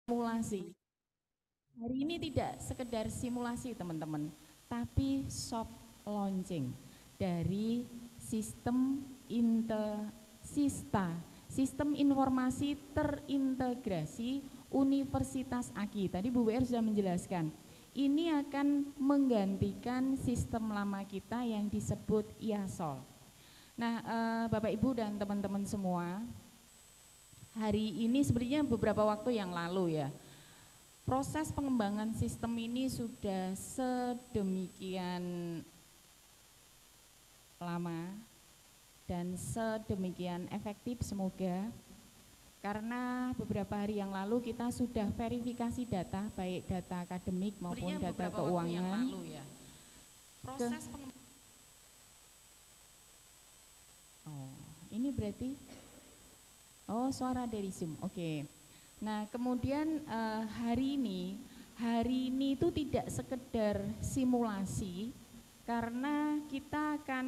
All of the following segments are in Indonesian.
simulasi. Hari ini tidak sekedar simulasi teman-teman, tapi soft launching dari sistem Sista, Sistem Informasi Terintegrasi Universitas AKI. Tadi Bu WR sudah menjelaskan, ini akan menggantikan sistem lama kita yang disebut IASOL. Nah, Bapak Ibu dan teman-teman semua, hari ini sebenarnya beberapa waktu yang lalu ya, proses pengembangan sistem ini sudah sedemikian lama dan sedemikian efektif semoga, karena beberapa hari yang lalu kita sudah verifikasi data, baik data akademik maupun data keuangan. Ya. Proses ini berarti suara dari Zoom. Oke. Nah, kemudian hari ini itu tidak sekedar simulasi, karena kita akan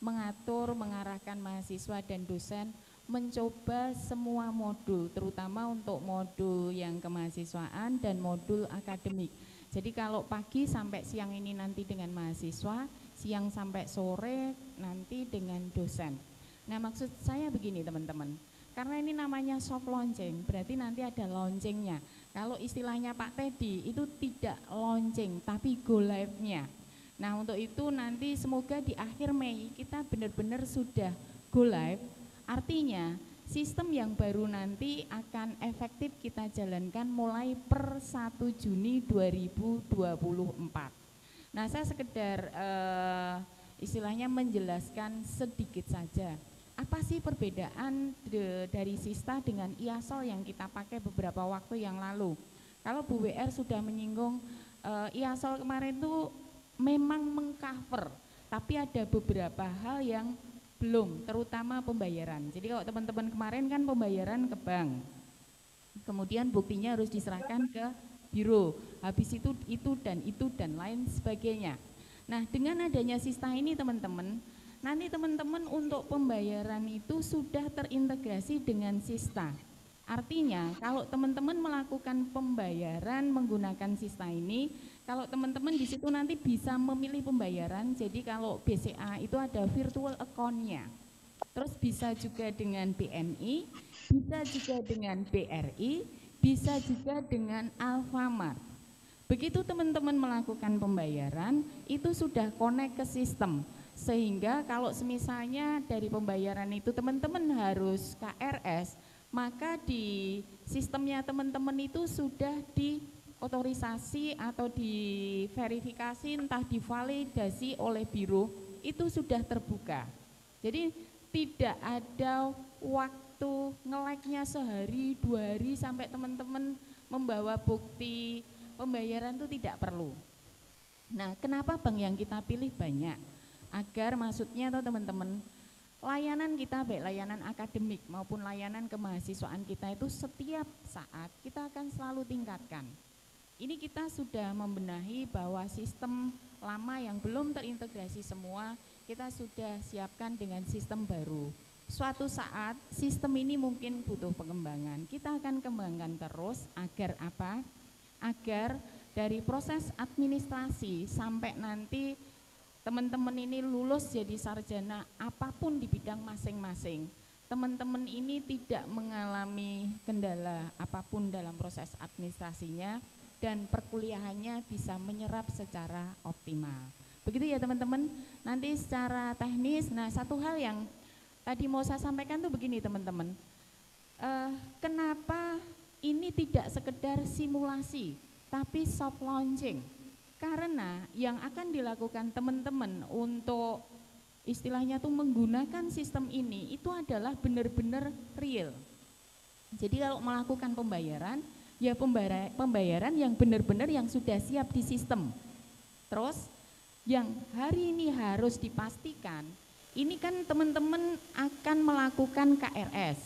mengatur, mengarahkan mahasiswa dan dosen mencoba semua modul, terutama untuk modul yang kemahasiswaan dan modul akademik. Jadi kalau pagi sampai siang ini nanti dengan mahasiswa, siang sampai sore nanti dengan dosen. Nah, maksud saya begini teman-teman, karena ini namanya soft launching, berarti nanti ada launchingnya. Kalau istilahnya Pak Teddy itu tidak launching tapi go live-nya. Nah, untuk itu nanti semoga di akhir Mei kita benar-benar sudah go live. Artinya sistem yang baru nanti akan efektif kita jalankan mulai per 1 Juni 2024. Nah, saya sekedar istilahnya menjelaskan sedikit saja. Apa sih perbedaan dari Sista dengan IASOL yang kita pakai beberapa waktu yang lalu? Kalau Bu WR sudah menyinggung, IASOL kemarin itu memang mengcover, tapi ada beberapa hal yang belum, terutama pembayaran. Jadi kalau teman-teman kemarin kan pembayaran ke bank, kemudian buktinya harus diserahkan ke biro, habis itu dan lain sebagainya. Nah, dengan adanya Sista ini teman-teman, nanti teman-teman untuk pembayaran itu sudah terintegrasi dengan Sista. Artinya kalau teman-teman melakukan pembayaran menggunakan Sista ini, kalau teman-teman di situ nanti bisa memilih pembayaran. Jadi kalau BCA itu ada virtual account-nya. Terus bisa juga dengan BNI, bisa juga dengan BRI, bisa juga dengan Alfamart. Begitu teman-teman melakukan pembayaran, itu sudah connect ke sistem. Sehingga kalau semisalnya dari pembayaran itu teman-teman harus KRS, maka di sistemnya teman-teman itu sudah diotorisasi atau diverifikasi, entah divalidasi oleh biro, itu sudah terbuka. Jadi tidak ada waktu nge-like-nya sehari, 2 hari sampai teman-teman membawa bukti pembayaran itu tidak perlu. Nah, kenapa bank yang kita pilih banyak? Agar maksudnya atau teman-teman, layanan kita baik layanan akademik maupun layanan kemahasiswaan kita itu setiap saat kita akan selalu tingkatkan. Ini kita sudah membenahi bahwa sistem lama yang belum terintegrasi semua kita sudah siapkan dengan sistem baru. Suatu saat sistem ini mungkin butuh pengembangan, kita akan kembangkan terus agar apa? Agar dari proses administrasi sampai nanti teman-teman ini lulus jadi sarjana apapun di bidang masing-masing, teman-teman ini tidak mengalami kendala apapun dalam proses administrasinya dan perkuliahannya bisa menyerap secara optimal. Begitu ya teman-teman. Nanti secara teknis, nah satu hal yang tadi mau saya sampaikan tuh begini teman-teman, kenapa ini tidak sekedar simulasi tapi soft launching? Karena yang akan dilakukan teman-teman untuk istilahnya tuh menggunakan sistem ini itu adalah benar-benar real. Jadi kalau melakukan pembayaran, ya pembayaran yang benar-benar yang sudah siap di sistem. Terus yang hari ini harus dipastikan, ini kan teman-teman akan melakukan KRS.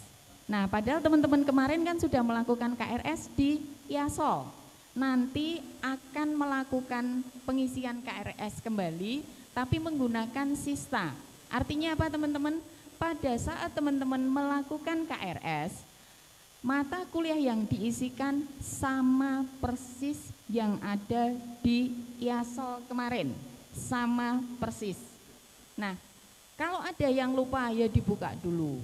Nah, padahal teman-teman kemarin kan sudah melakukan KRS di IASOL. Nanti akan melakukan pengisian KRS kembali tapi menggunakan Sista. Artinya apa teman-teman? pada saat teman-teman melakukan KRS, mata kuliah yang diisikan sama persis yang ada di IASOL kemarin, sama persis. Nah, kalau ada yang lupa ya dibuka dulu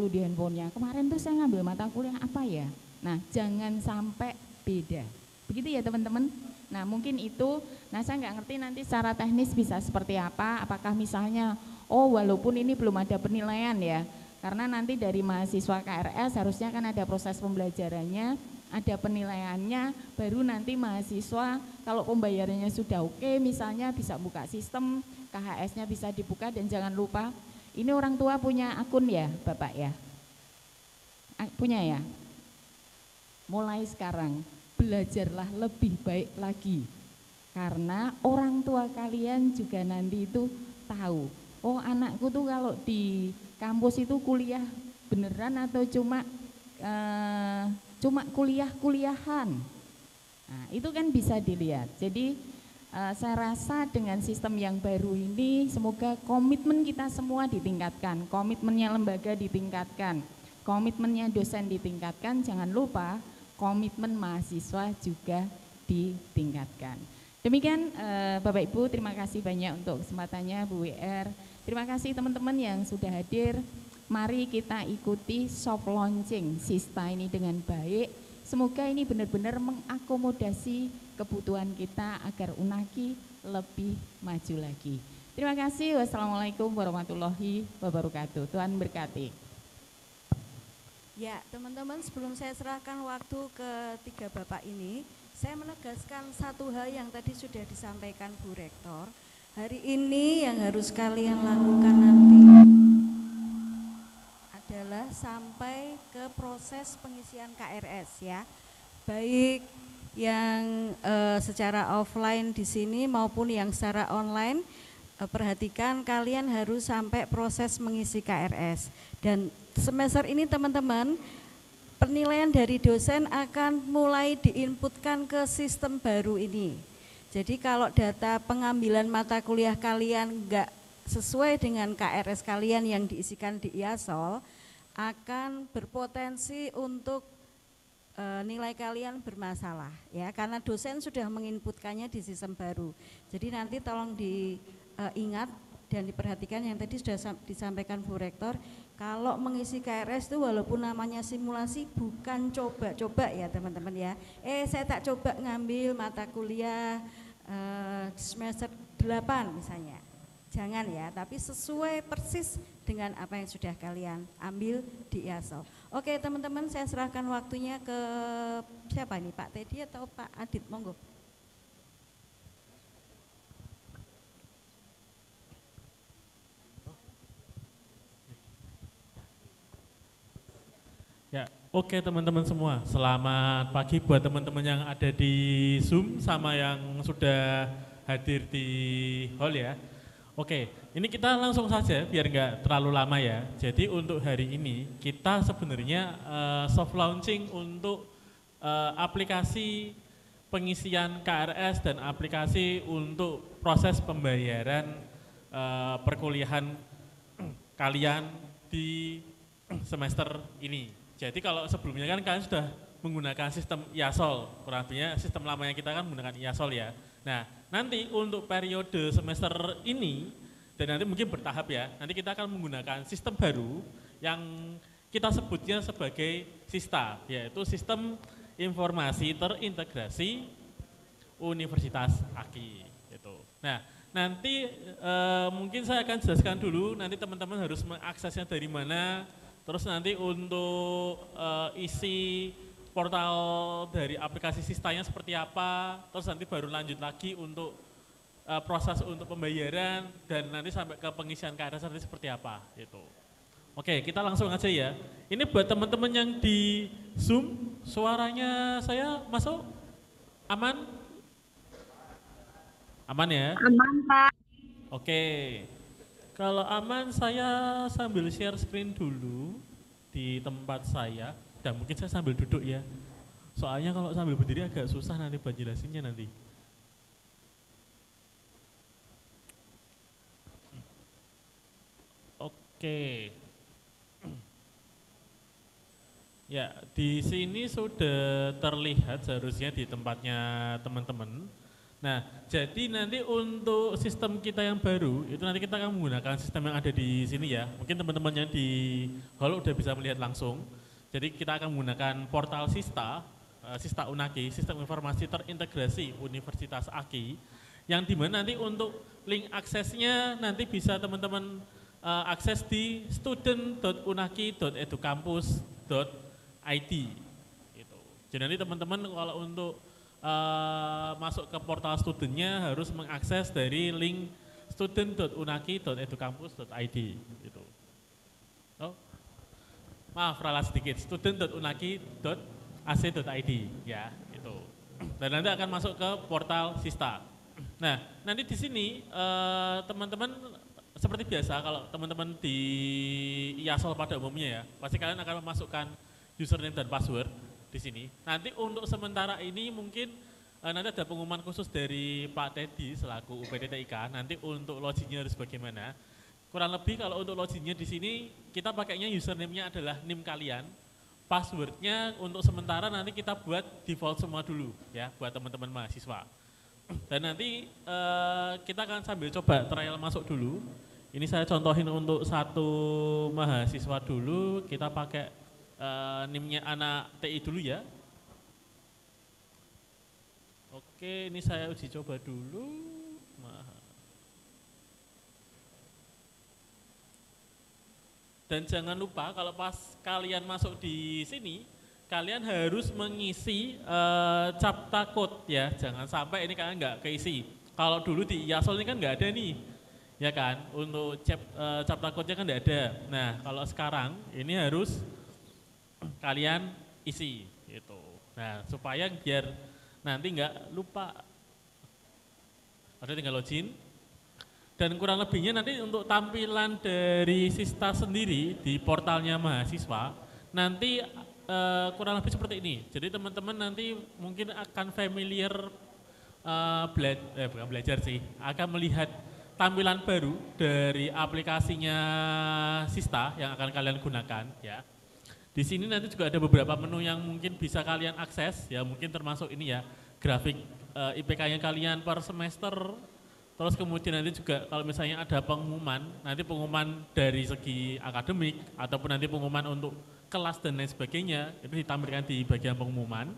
di handphonenya. Kemarin tuh saya ngambil mata kuliah apa ya? Nah, jangan sampai beda. Begitu ya teman-teman. Nah, mungkin itu, saya nggak ngerti nanti secara teknis bisa seperti apa, apakah misalnya, oh walaupun ini belum ada penilaian ya, karena nanti dari mahasiswa KRS harusnya kan ada proses pembelajarannya, ada penilaiannya, baru nanti mahasiswa kalau pembayarannya sudah oke, misalnya bisa buka sistem, KHS-nya bisa dibuka, dan jangan lupa, ini orang tua punya akun ya Bapak ya? Punya ya? Mulai sekarang belajarlah lebih baik lagi, karena orang tua kalian juga nanti itu tahu, oh anakku tuh kalau di kampus itu kuliah beneran atau cuma kuliahan. Nah, itu kan bisa dilihat. Jadi saya rasa dengan sistem yang baru ini semoga komitmen kita semua ditingkatkan, komitmennya lembaga ditingkatkan, komitmennya dosen ditingkatkan, jangan lupa komitmen mahasiswa juga ditingkatkan. Demikian Bapak Ibu, terima kasih banyak untuk kesempatannya Bu WR. Terima kasih teman-teman yang sudah hadir. Mari kita ikuti soft launching Sista ini dengan baik. Semoga ini benar-benar mengakomodasi kebutuhan kita agar Unaki lebih maju lagi. Terima kasih. Wassalamualaikum warahmatullahi wabarakatuh. Tuhan berkati. Ya, teman-teman, sebelum saya serahkan waktu ke tiga Bapak ini, saya menegaskan satu hal yang tadi sudah disampaikan Bu Rektor. Hari ini yang harus kalian lakukan nanti adalah sampai ke proses pengisian KRS ya. Baik yang secara offline di sini maupun yang secara online, perhatikan kalian harus sampai proses mengisi KRS. Dan semester ini teman-teman, penilaian dari dosen akan mulai diinputkan ke sistem baru ini. Jadi kalau data pengambilan mata kuliah kalian enggak sesuai dengan KRS kalian yang diisikan di IASOL, akan berpotensi untuk nilai kalian bermasalah ya, karena dosen sudah menginputkannya di sistem baru. Jadi nanti tolong diingat dan diperhatikan yang tadi sudah disampaikan Bu Rektor, kalau mengisi KRS itu walaupun namanya simulasi bukan coba-coba ya teman-teman ya. Saya tak coba ngambil mata kuliah semester 8 misalnya. Jangan ya, tapi sesuai persis dengan apa yang sudah kalian ambil di IASOL. Oke teman-teman, saya serahkan waktunya ke siapa ini, Pak Teddy atau Pak Adit, monggo. Ya, oke teman-teman semua, selamat pagi buat teman-teman yang ada di Zoom sama yang sudah hadir di hall ya. Oke, ini kita langsung saja biar nggak terlalu lama ya. Jadi untuk hari ini kita sebenarnya soft launching untuk aplikasi pengisian KRS dan aplikasi untuk proses pembayaran perkuliahan kalian di semester ini. Jadi kalau sebelumnya kan kalian sudah menggunakan sistem IASOL, kurang lebihnya sistem lamanya kita kan menggunakan IASOL ya. Nah, nanti untuk periode semester ini, dan nanti mungkin bertahap ya, nanti kita akan menggunakan sistem baru yang kita sebutnya sebagai SISTA, yaitu Sistem Informasi Terintegrasi Universitas AKI. Gitu. Nah, nanti mungkin saya akan jelaskan dulu, nanti teman-teman harus mengaksesnya dari mana, terus nanti untuk isi portal dari aplikasi Sistanya seperti apa, terus nanti baru lanjut lagi untuk proses untuk pembayaran dan nanti sampai ke pengisian KRS nanti seperti apa gitu. Oke, kita langsung aja ya. Ini buat teman-teman yang di Zoom, suaranya saya masuk? Aman? Aman ya? Aman Pak. Oke, kalau aman saya sambil share screen dulu di tempat saya. Dan mungkin saya sambil duduk ya, soalnya kalau sambil berdiri agak susah nanti buat jelasinnya nanti. Oke. Ya, di sini sudah terlihat seharusnya di tempatnya teman-teman. Nah, jadi nanti untuk sistem kita yang baru, itu nanti kita akan menggunakan sistem yang ada di sini ya. Mungkin teman-teman yang di hall udah bisa melihat langsung. Jadi kita akan menggunakan portal Sista, Sista Unaki, Sistem Informasi Terintegrasi Universitas AKI, yang dimana nanti untuk link aksesnya nanti bisa teman-teman akses di student.unaki.educampus.id gitu. Jadi nanti teman-teman kalau untuk masuk ke portal studentnya harus mengakses dari link student.unaki.educampus.id gitu. Oh, maaf ralat sedikit, student.unaki.ac.id ya itu. Dan nanti akan masuk ke portal Sista. Nah, nanti di sini teman-teman seperti biasa kalau teman-teman di IASOL pada umumnya ya, pasti kalian akan memasukkan username dan password di sini. Nanti untuk sementara ini mungkin nanti ada pengumuman khusus dari Pak Teddy selaku UPTTIK nanti untuk loginnya harus bagaimana. Kurang lebih kalau untuk loginnya di sini kita pakainya username-nya adalah NIM kalian. Passwordnya untuk sementara nanti kita buat default semua dulu ya buat teman-teman mahasiswa. Dan nanti kita akan sambil coba trial masuk dulu. Ini saya contohin untuk satu mahasiswa dulu, kita pakai NIM-nya anak TI dulu ya. Oke, ini saya uji coba dulu. Dan jangan lupa kalau pas kalian masuk di sini, kalian harus mengisi CAPTCA code ya, jangan sampai ini kalian nggak keisi. Kalau dulu di IASOL ini kan nggak ada nih, ya kan, untuk CAPTCA code-nya kan nggak ada. Nah kalau sekarang ini harus kalian isi gitu. Nah supaya biar nanti nggak lupa, ada tinggal login. Dan kurang lebihnya nanti untuk tampilan dari Sista sendiri di portalnya mahasiswa, nanti kurang lebih seperti ini. Jadi teman-teman nanti mungkin akan familiar bukan belajar sih, akan melihat tampilan baru dari aplikasinya Sista yang akan kalian gunakan ya. Di sini nanti juga ada beberapa menu yang mungkin bisa kalian akses ya, mungkin termasuk ini ya, grafik IPK-nya kalian per semester. Terus kemudian nanti juga kalau misalnya ada pengumuman, nanti pengumuman dari segi akademik ataupun nanti pengumuman untuk kelas dan lain sebagainya, itu ditampilkan di bagian pengumuman.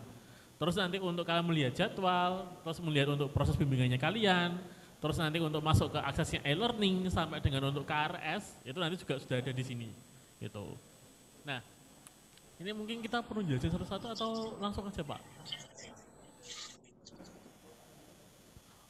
Terus nanti untuk kalian melihat jadwal, terus melihat untuk proses bimbingannya kalian, terus nanti untuk masuk ke aksesnya e-learning sampai dengan untuk KRS, itu nanti juga sudah ada di sini. Gitu. Nah, ini mungkin kita perlu jelasin satu-satu atau langsung aja Pak?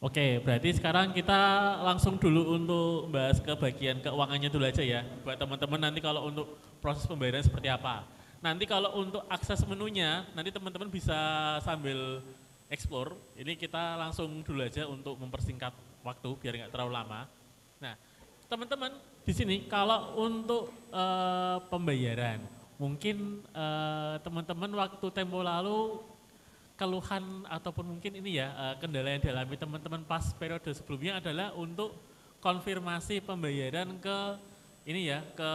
Oke, berarti sekarang kita langsung dulu untuk bahas ke bagian keuangannya dulu aja ya. Buat teman-teman nanti kalau untuk proses pembayaran seperti apa. Nanti kalau untuk akses menunya, nanti teman-teman bisa sambil explore. Ini kita langsung dulu aja untuk mempersingkat waktu biar nggak terlalu lama. Nah, teman-teman di sini kalau untuk pembayaran, mungkin teman-teman waktu tempo lalu keluhan ataupun mungkin ini ya kendala yang dialami teman-teman pas periode sebelumnya adalah untuk konfirmasi pembayaran ke ini ya ke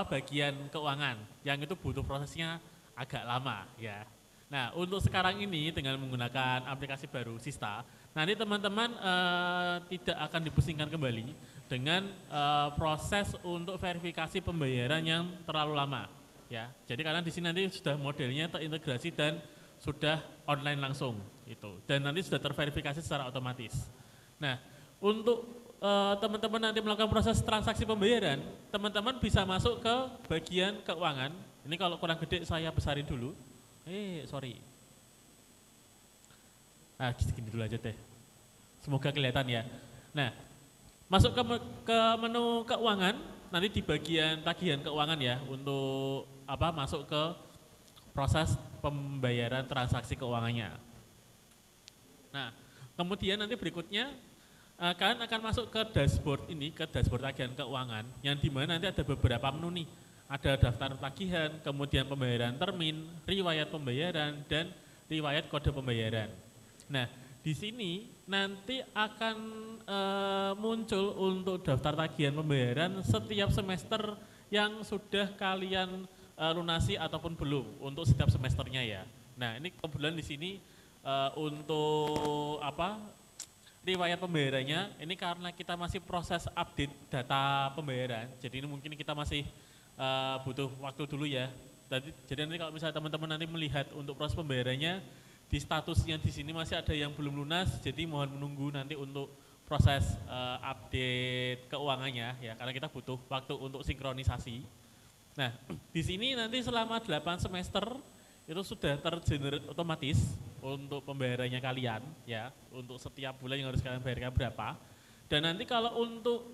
bagian keuangan yang itu butuh prosesnya agak lama ya. Nah untuk sekarang ini dengan menggunakan aplikasi baru Sista, nanti teman-teman tidak akan dipusingkan kembali dengan proses untuk verifikasi pembayaran yang terlalu lama ya. Jadi karena di sini nanti sudah modelnya terintegrasi dan sudah online langsung itu, dan nanti sudah terverifikasi secara otomatis. Nah, untuk teman-teman nanti melakukan proses transaksi pembayaran, teman-teman bisa masuk ke bagian keuangan. Ini kalau kurang gede saya besarin dulu. Sorry. Nah, segini dulu aja deh. Semoga kelihatan ya. Nah, masuk ke menu keuangan, nanti di bagian tagihan keuangan ya, untuk masuk ke proses pembayaran transaksi keuangannya. Nah, kemudian nanti berikutnya kalian akan masuk ke dashboard ini, ke dashboard tagihan keuangan, yang dimana nanti ada beberapa menu nih. Ada daftar tagihan, kemudian pembayaran termin, riwayat pembayaran, dan riwayat kode pembayaran. Nah, di sini nanti akan muncul untuk daftar tagihan pembayaran setiap semester yang sudah kalian lunasi ataupun belum untuk setiap semesternya ya. Nah, ini kebetulan di sini untuk riwayat pembayarannya ini karena kita masih proses update data pembayaran. Jadi ini mungkin kita masih butuh waktu dulu ya. Jadi nanti kalau misalnya teman-teman nanti melihat untuk proses pembayarannya di statusnya di sini masih ada yang belum lunas, jadi mohon menunggu nanti untuk proses update keuangannya ya, karena kita butuh waktu untuk sinkronisasi. Nah, di sini nanti selama 8 semester itu sudah tergenerate otomatis untuk pembayarannya kalian ya, untuk setiap bulan yang harus kalian bayarkan berapa. Dan nanti kalau untuk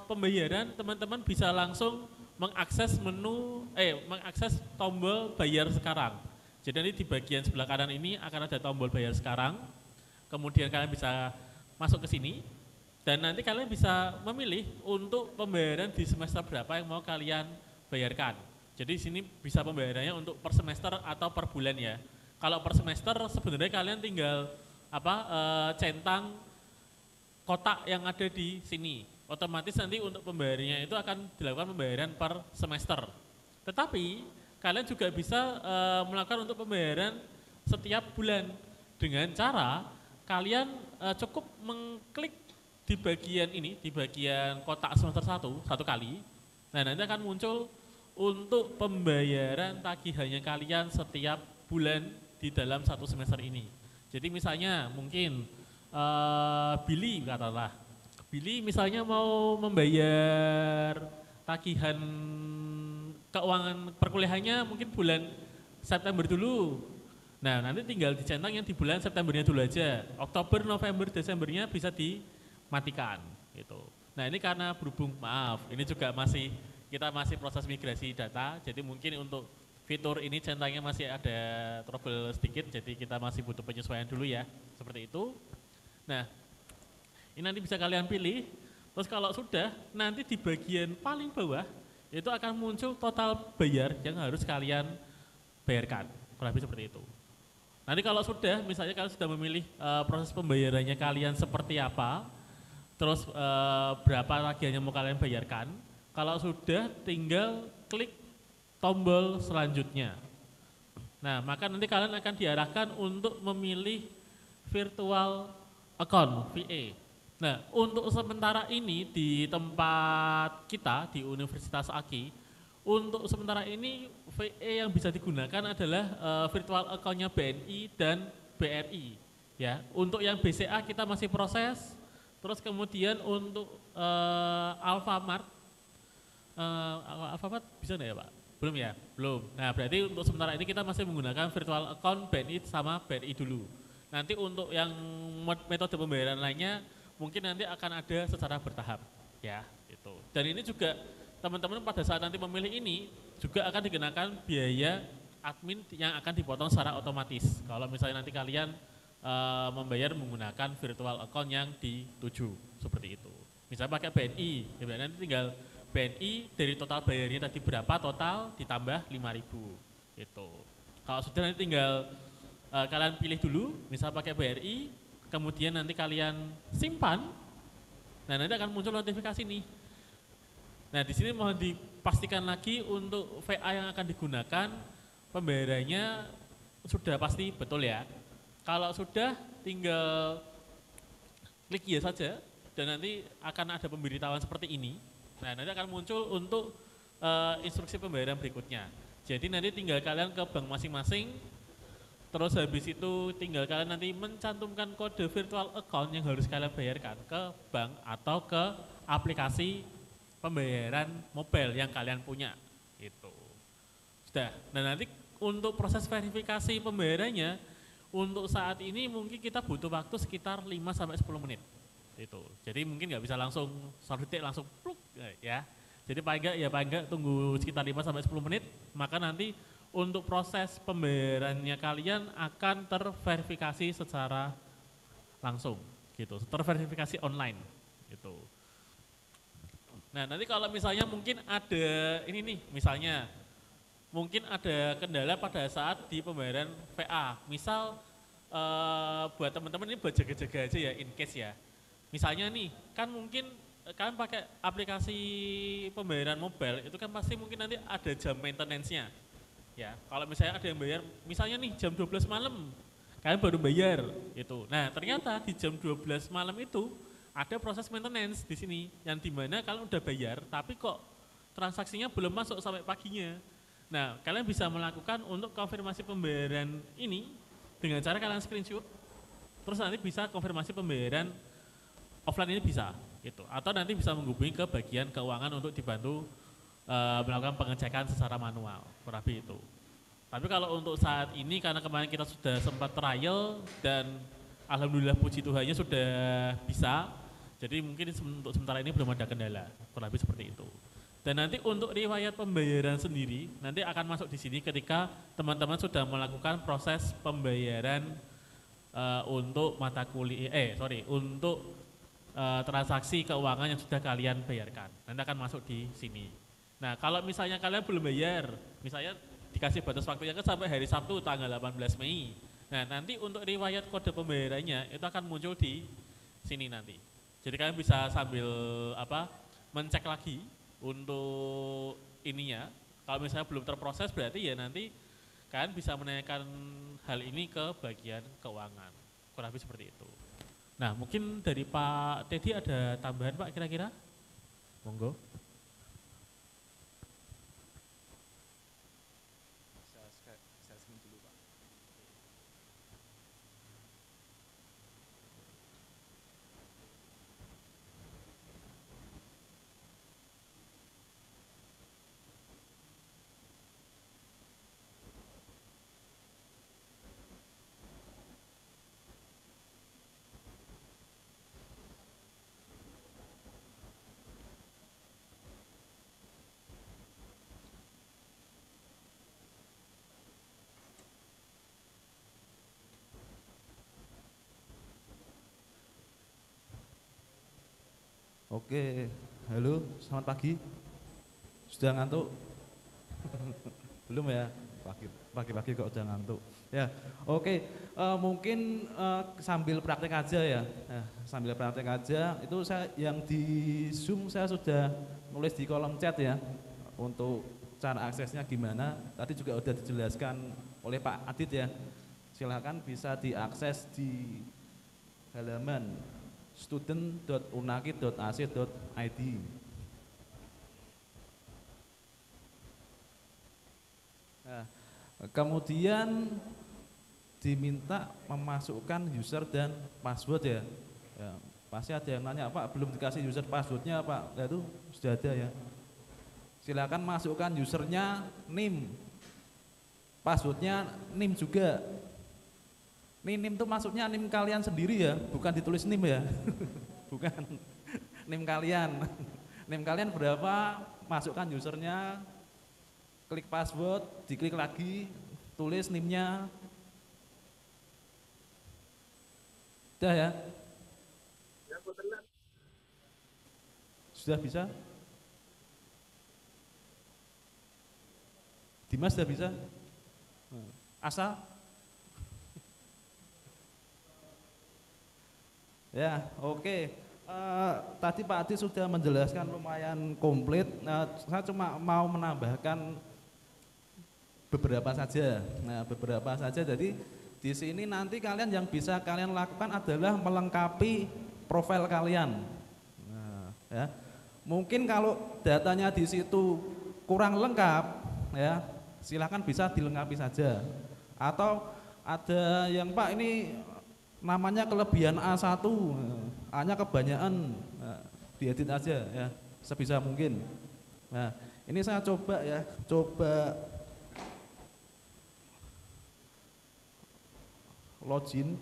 pembayaran teman-teman bisa langsung mengakses mengakses tombol bayar sekarang. Jadi nanti di bagian sebelah kanan ini akan ada tombol bayar sekarang, kemudian kalian bisa masuk ke sini, dan nanti kalian bisa memilih untuk pembayaran di semester berapa yang mau kalian bayarkan. Jadi di sini bisa pembayarannya untuk per semester atau per bulan ya. Kalau per semester sebenarnya kalian tinggal centang kotak yang ada di sini. Otomatis nanti untuk pembayarannya itu akan dilakukan pembayaran per semester. Tetapi kalian juga bisa melakukan untuk pembayaran setiap bulan dengan cara kalian cukup mengklik di bagian ini, di bagian kotak semester 1 kali. Nah, nanti akan muncul untuk pembayaran tagihannya kalian setiap bulan di dalam satu semester ini. Jadi misalnya mungkin Billy katakanlah, Billy misalnya mau membayar tagihan keuangan perkuliahannya mungkin bulan September dulu. Nah, nanti tinggal dicentang yang di bulan Septembernya dulu aja. Oktober, November, Desembernya bisa dimatikan gitu. Nah, ini karena berhubung ini juga kita masih proses migrasi data, jadi mungkin untuk fitur ini centangnya masih ada trouble sedikit, jadi kita masih butuh penyesuaian dulu ya, seperti itu. Nah, ini nanti bisa kalian pilih. Terus kalau sudah, nanti di bagian paling bawah itu akan muncul total bayar yang harus kalian bayarkan, kurang lebih seperti itu. Nanti kalau sudah, misalnya kalian sudah memilih proses pembayarannya kalian seperti apa, terus berapa tagihan yang mau kalian bayarkan, kalau sudah tinggal klik tombol selanjutnya. Nah, maka nanti kalian akan diarahkan untuk memilih virtual account, VA. Nah, untuk sementara ini di tempat kita di Universitas AKI, untuk sementara ini VE yang bisa digunakan adalah virtual account-nya BNI dan BRI. Ya, untuk yang BCA kita masih proses. Terus kemudian untuk Alfamart bisa enggak ya Pak? Belum ya? Belum. Nah, berarti untuk sementara ini kita masih menggunakan virtual account BNI sama BRI dulu. Nanti untuk yang metode pembayaran lainnya mungkin nanti akan ada secara bertahap ya gitu. Dan ini juga teman-teman pada saat nanti memilih ini juga akan dikenakan biaya admin yang akan dipotong secara otomatis kalau misalnya nanti kalian membayar menggunakan virtual account yang dituju seperti itu. Misalnya pakai BNI, ya nanti tinggal BNI dari total bayarnya tadi berapa total ditambah 5.000 gitu. Kalau sudah nanti tinggal kalian pilih dulu, misalnya pakai BRI, kemudian nanti kalian simpan, nah nanti akan muncul notifikasi nih. Nah di sini mohon dipastikan lagi untuk VA yang akan digunakan pembayarannya sudah pasti betul ya. Kalau sudah tinggal klik ya saja dan nanti akan ada pemberitahuan seperti ini. Nah nanti akan muncul untuk instruksi pembayaran berikutnya. Jadi nanti tinggal kalian ke bank masing-masing. Terus habis itu tinggal kalian nanti mencantumkan kode virtual account yang harus kalian bayarkan ke bank atau ke aplikasi pembayaran mobile yang kalian punya. Itu sudah. Nah nanti untuk proses verifikasi pembayarannya untuk saat ini mungkin kita butuh waktu sekitar 5-10 menit. Itu. Jadi mungkin nggak bisa langsung 1 detik langsung pluk ya. Jadi paling enggak tunggu sekitar 5-10 menit, maka nanti untuk proses pembayarannya kalian akan terverifikasi secara langsung gitu, terverifikasi online gitu. Nah nanti kalau misalnya mungkin ada ini nih, misalnya mungkin ada kendala pada saat di pembayaran VA, misal buat teman-teman ini buat jaga-jaga aja ya, in case ya. Misalnya nih, kan mungkin kalian pakai aplikasi pembayaran mobile, itu kan pasti mungkin nanti ada jam maintenance-nya. Ya, kalau misalnya ada yang bayar, misalnya nih jam 12 malam, kalian baru bayar itu. Nah, ternyata di jam 12 malam itu ada proses maintenance di sini, yang dimana kalian udah bayar, tapi kok transaksinya belum masuk sampai paginya. Nah, kalian bisa melakukan untuk konfirmasi pembayaran ini dengan cara kalian screenshot, terus nanti bisa konfirmasi pembayaran offline ini bisa, gitu. Atau nanti bisa menghubungi ke bagian keuangan untuk dibantu melakukan pengecekan secara manual, kurang lebih itu. Tapi kalau untuk saat ini karena kemarin kita sudah sempat trial dan alhamdulillah puji Tuhannya sudah bisa, jadi mungkin untuk sementara ini belum ada kendala, kurang lebih seperti itu. Dan nanti untuk riwayat pembayaran sendiri nanti akan masuk di sini ketika teman-teman sudah melakukan proses pembayaran untuk mata kuliah, untuk transaksi keuangan yang sudah kalian bayarkan. Nanti akan masuk di sini. Nah, kalau misalnya kalian belum bayar, misalnya dikasih batas waktunya kan sampai hari Sabtu tanggal 18 Mei. Nah, nanti untuk riwayat kode pembayarannya itu akan muncul di sini nanti. Jadi kalian bisa sambil mencek lagi untuk ininya. Kalau misalnya belum terproses berarti ya nanti kalian bisa menanyakan hal ini ke bagian keuangan. Kurang lebih seperti itu. Nah, mungkin dari Pak Teddy ada tambahan Pak kira-kira? Monggo. Oke, halo, selamat pagi. Sudah ngantuk? Belum ya? Pagi-pagi kok udah ngantuk. Ya, oke. Mungkin sambil praktek aja ya. Sambil praktek aja. Itu saya yang di Zoom saya sudah nulis di kolom chat ya. Untuk cara aksesnya gimana. Tadi juga udah dijelaskan oleh Pak Adit ya. Silakan bisa diakses di halaman student.unakid.ac.id. Nah, kemudian diminta memasukkan user dan password ya. Pasti ada yang nanya, Pak belum dikasih user passwordnya Pak. Nah, itu sudah ada ya. Silakan masukkan usernya NIM, passwordnya NIM juga. NIM itu maksudnya NIM kalian sendiri ya, bukan ditulis NIM ya. Bukan NIM kalian. NIM kalian berapa, masukkan usernya, klik password, diklik lagi, tulis NIM-nya. Sudah ya? Sudah bisa? Dimas sudah bisa? Asa? Ya, oke. Tadi Pak Adi sudah menjelaskan lumayan komplit. Saya cuma mau menambahkan beberapa saja. Nah, beberapa saja. Jadi di sini nanti kalian yang bisa kalian lakukan adalah melengkapi profil kalian. Nah, ya. Mungkin kalau datanya di situ kurang lengkap, ya, silakan bisa dilengkapi saja. Atau ada yang Pak ini namanya kelebihan A1, A-nya kebanyakan, diedit aja ya, sebisa mungkin. Nah, ini saya coba ya, coba login.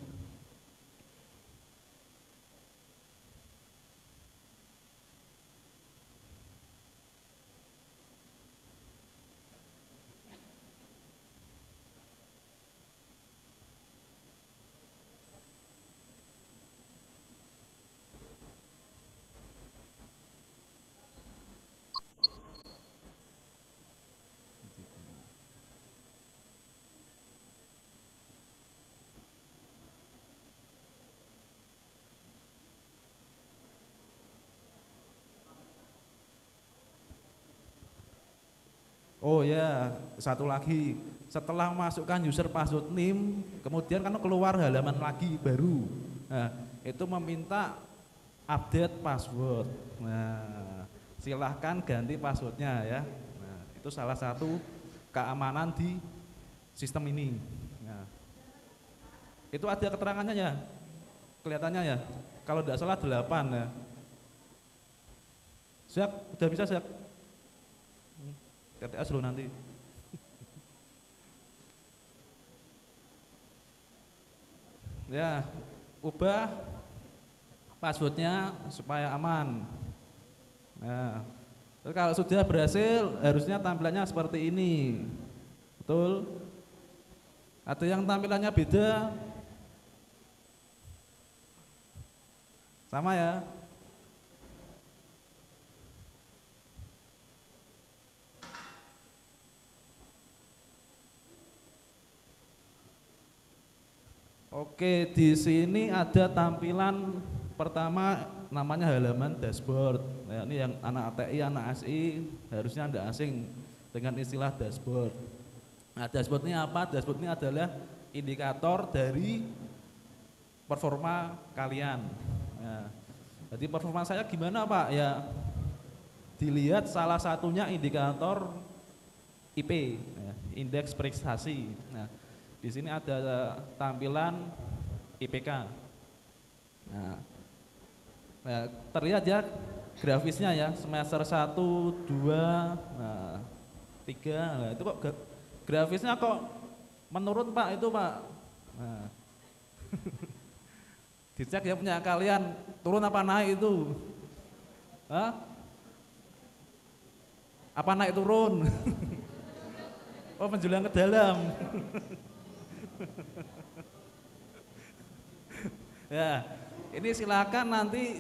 Oh ya, satu lagi. Setelah masukkan user password NIM, kemudian kan keluar halaman lagi baru. Nah, itu meminta update password. Nah, silahkan ganti passwordnya ya. Nah, itu salah satu keamanan di sistem ini. Nah, itu ada keterangannya ya, kelihatannya ya. Kalau tidak salah 8 ya. Siap, udah bisa siap. TTS dulu nanti. Ya, ubah passwordnya supaya aman. Nah, terus kalau sudah berhasil, harusnya tampilannya seperti ini. Betul? Ada yang tampilannya beda? Sama ya? Oke, di sini ada tampilan pertama namanya halaman dashboard. Nah, ini yang anak ATI, anak ASI harusnya tidak asing dengan istilah dashboard. Nah, dashboard ini apa? Dashboard ini adalah indikator dari performa kalian. Nah, jadi performa saya gimana Pak? Ya, dilihat salah satunya indikator IP, ya, indeks prestasi. Nah, di sini ada tampilan IPK. Nah, terlihat ya grafisnya ya, semester 1, 2, 3. Nah, itu kok grafisnya kok menurun Pak itu Pak. Nah, dicek ya punya kalian turun apa naik itu? Hah? Apa naik turun? Oh, menjulang ke dalam. Ya, ini silakan nanti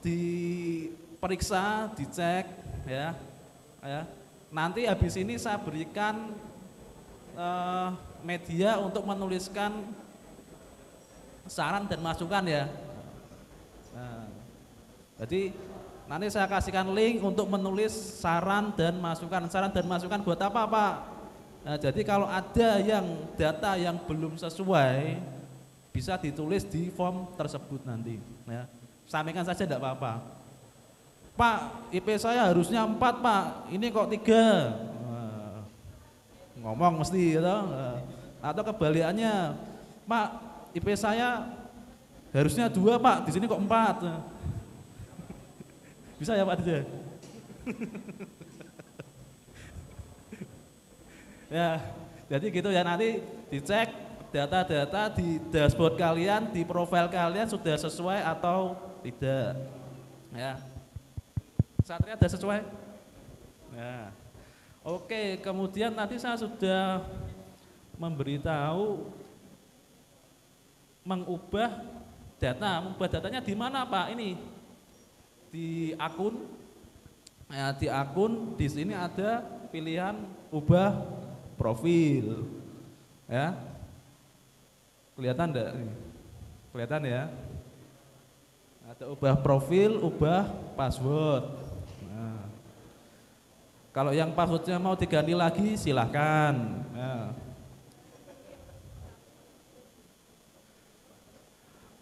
diperiksa, dicek ya. Nanti habis ini saya berikan media untuk menuliskan saran dan masukan ya. Nah, jadi nanti saya kasihkan link untuk menulis saran dan masukan. Saran dan masukan buat apa Pak? Nah, jadi kalau ada yang data yang belum sesuai, bisa ditulis di form tersebut nanti. Ya. Sampaikan saja tidak apa-apa. Pak, IP saya harusnya 4 Pak, ini kok 3. Ngomong mesti gitu. Atau kebalikannya, Pak, IP saya harusnya 2 Pak, di sini kok 4. Bisa ya Pak Dija? Ya, jadi gitu ya, nanti dicek data-data di dashboard kalian, di profil kalian sudah sesuai atau tidak. Ya. Satria sudah sesuai? Ya. Oke, kemudian nanti saya sudah memberitahu mengubah datanya di mana Pak? Ini di akun. Ya, di akun di sini ada pilihan ubah profil, ya, kelihatan enggak? Kelihatan ya? Ada ubah profil, ubah password. Nah, kalau yang passwordnya mau diganti lagi silahkan. Nah.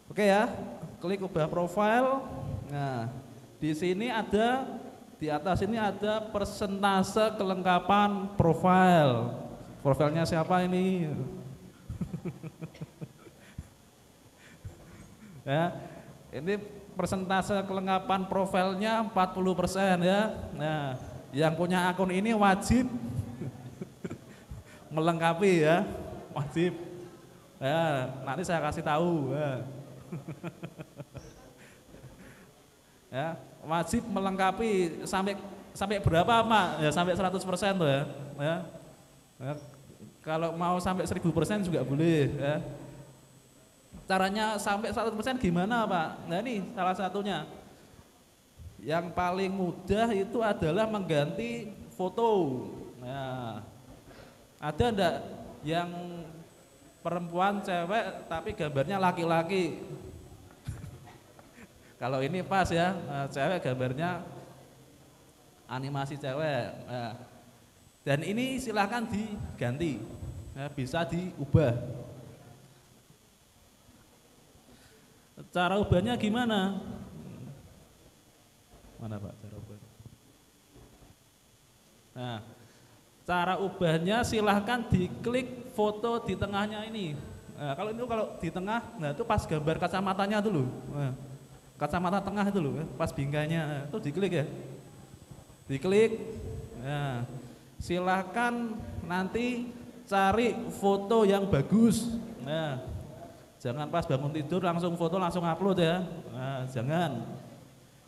Oke ya, klik ubah profil. Nah, di sini ada, di atas ini ada persentase kelengkapan profil. Profilnya siapa ini? Ya, ini persentase kelengkapan profilnya 40% ya. Nah, yang punya akun ini wajib melengkapi ya, wajib. Ya, nanti saya kasih tahu. Ya. Ya, wajib melengkapi sampai berapa Pak? Ya sampai 100% tuh ya. Ya. Ya, kalau mau sampai 1000% juga boleh ya. Caranya sampai 100% gimana Pak? Nah ini salah satunya. Yang paling mudah itu adalah mengganti foto. Nah, ada enggak yang perempuan cewek tapi gambarnya laki-laki? Kalau ini pas ya, cewek gambarnya animasi cewek. Nah, Dan ini silahkan diganti, bisa diubah. Cara ubahnya gimana? Mana Pak cara ubahnya? Nah, cara ubahnya silahkan diklik foto di tengahnya ini. Nah, kalau di tengah, nah itu pas gambar kacamatanya dulu. Nah, kacamata tengah itu loh, pas bingkainya, itu diklik ya. Diklik. Nah, silahkan nanti cari foto yang bagus. Nah, jangan pas bangun tidur langsung foto langsung upload ya. Nah, jangan.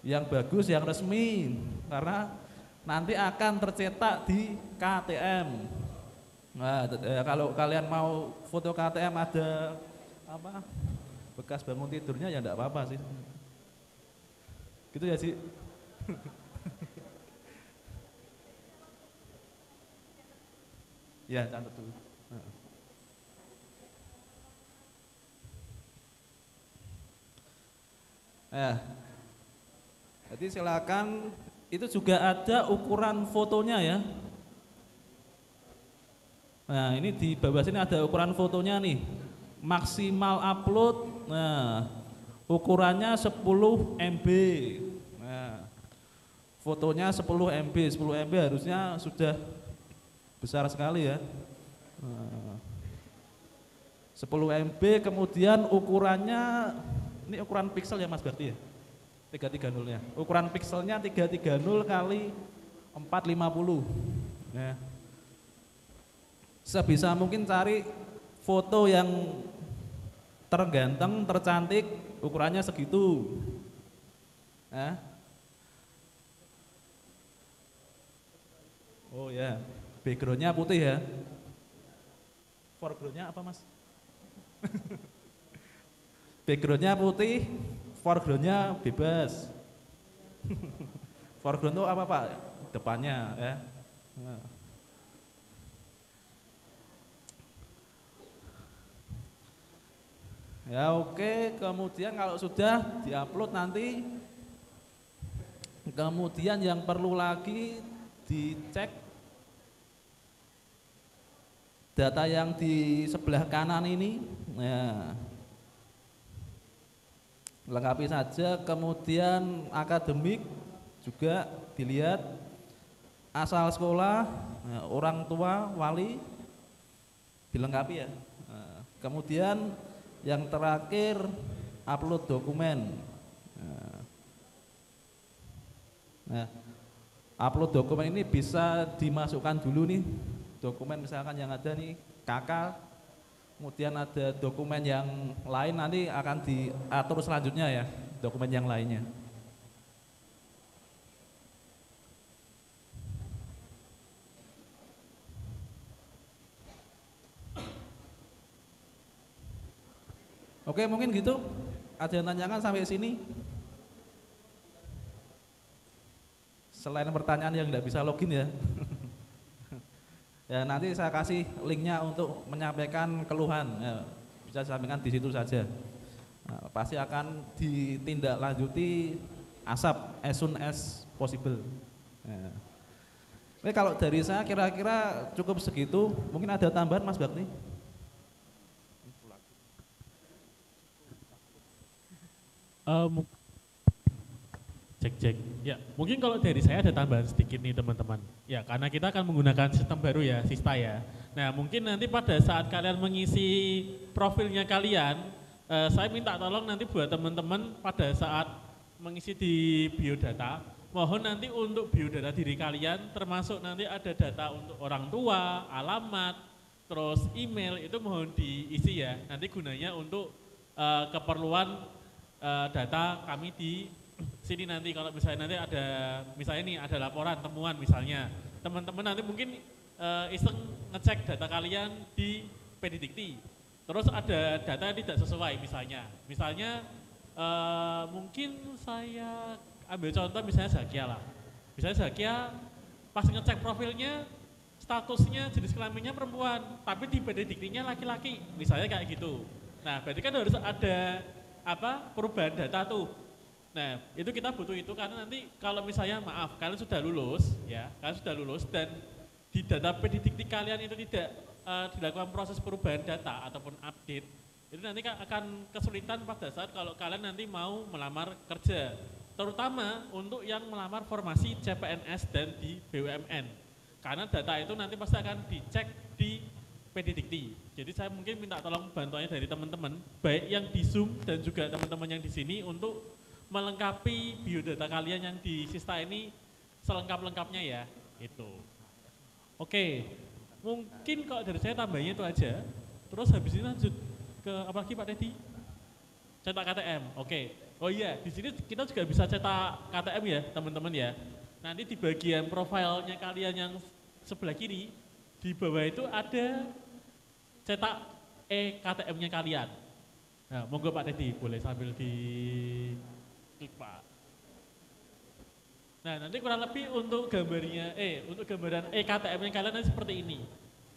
Yang bagus, yang resmi, karena nanti akan tercetak di KTM. Nah, kalau kalian mau foto KTM ada apa bekas bangun tidurnya ya enggak apa-apa sih. Gitu ya sih. Ya, catat dulu. Jadi silakan, itu juga ada ukuran fotonya ya. Nah, ini di bawah sini ada ukuran fotonya nih. Maksimal upload, nah ukurannya 10 MB. Nah, fotonya 10 MB, 10 MB harusnya sudah besar sekali ya. 10 MB, kemudian ukurannya, ini ukuran pixel ya Mas berarti ya? 330 nya. Ukuran pixelnya 330 kali 450. Nah, sebisa mungkin cari foto yang terganteng, tercantik, ukurannya segitu. Nah. Oh ya, backgroundnya putih ya. Foregroundnya apa Mas? Backgroundnya putih, foregroundnya bebas. Foreground itu apa Pak? Depannya ya. Nah. Ya oke, kemudian kalau sudah diupload nanti, kemudian yang perlu lagi dicek data yang di sebelah kanan ini, ya, lengkapi saja. Kemudian akademik juga dilihat, asal sekolah, ya, orang tua, wali dilengkapi ya. Nah, kemudian yang terakhir upload dokumen. Nah, upload dokumen ini bisa dimasukkan dulu nih dokumen misalkan yang ada nih kakak, kemudian ada dokumen yang lain nanti akan diatur selanjutnya ya, dokumen yang lainnya. Oke, mungkin gitu. Ada yang tanyakan sampai sini? Selain pertanyaan yang tidak bisa login ya. Ya nanti saya kasih linknya untuk menyampaikan keluhan. Ya, bisa disampaikan di situ saja. Nah, pasti akan ditindaklanjuti ASAP, as soon as possible. Ya. Oke, kalau dari saya kira-kira cukup segitu. Mungkin ada tambahan Mas Bakti? Cek. Ya, mungkin kalau dari saya ada tambahan sedikit nih teman-teman. Ya, karena kita akan menggunakan sistem baru ya, Sista ya. Nah, mungkin nanti pada saat kalian mengisi profilnya kalian, saya minta tolong nanti buat teman-teman pada saat mengisi di biodata, mohon nanti untuk biodata diri kalian, termasuk nanti ada data untuk orang tua, alamat, terus email, itu mohon diisi ya. Nanti gunanya untuk keperluan data kami di sini nanti. Kalau misalnya nanti ada, misalnya nih ada laporan temuan misalnya, teman-teman nanti mungkin iseng ngecek data kalian di Pedidikti, terus ada data yang tidak sesuai misalnya mungkin saya ambil contoh misalnya Zakia lah, misalnya Zakia pas ngecek profilnya statusnya jenis kelaminnya perempuan, tapi di Pedidiktinya laki-laki, misalnya kayak gitu. Nah berarti kan harus ada perubahan data tuh. Nah itu kita butuh itu, karena nanti kalau misalnya maaf kalian sudah lulus ya, kalian sudah lulus dan di data pendidikti kalian itu tidak dilakukan proses perubahan data ataupun update, itu nanti akan kesulitan pada saat kalau kalian nanti mau melamar kerja, terutama untuk yang melamar formasi CPNS dan di BUMN, karena data itu nanti pasti akan dicek di pendidikti. Jadi saya mungkin minta tolong bantuannya dari teman-teman, baik yang di Zoom dan juga teman-teman yang di sini untuk melengkapi biodata kalian yang di Sista ini selengkap-lengkapnya ya, itu. Oke, mungkin kalau dari saya tambahnya itu aja. Terus habis ini lanjut ke apa lagi Pak Teddy? Cetak KTM. Oke. Oh iya, di sini kita juga bisa cetak KTM ya, teman-teman ya. Nanti di bagian profilnya kalian yang sebelah kiri, di bawah itu ada cetak KTM-nya kalian. Nah, monggo Pak Teddy, boleh sambil di klik Pak. Nah, nanti kurang lebih untuk gambarnya, untuk gambaran KTM-nya kalian nanti seperti ini,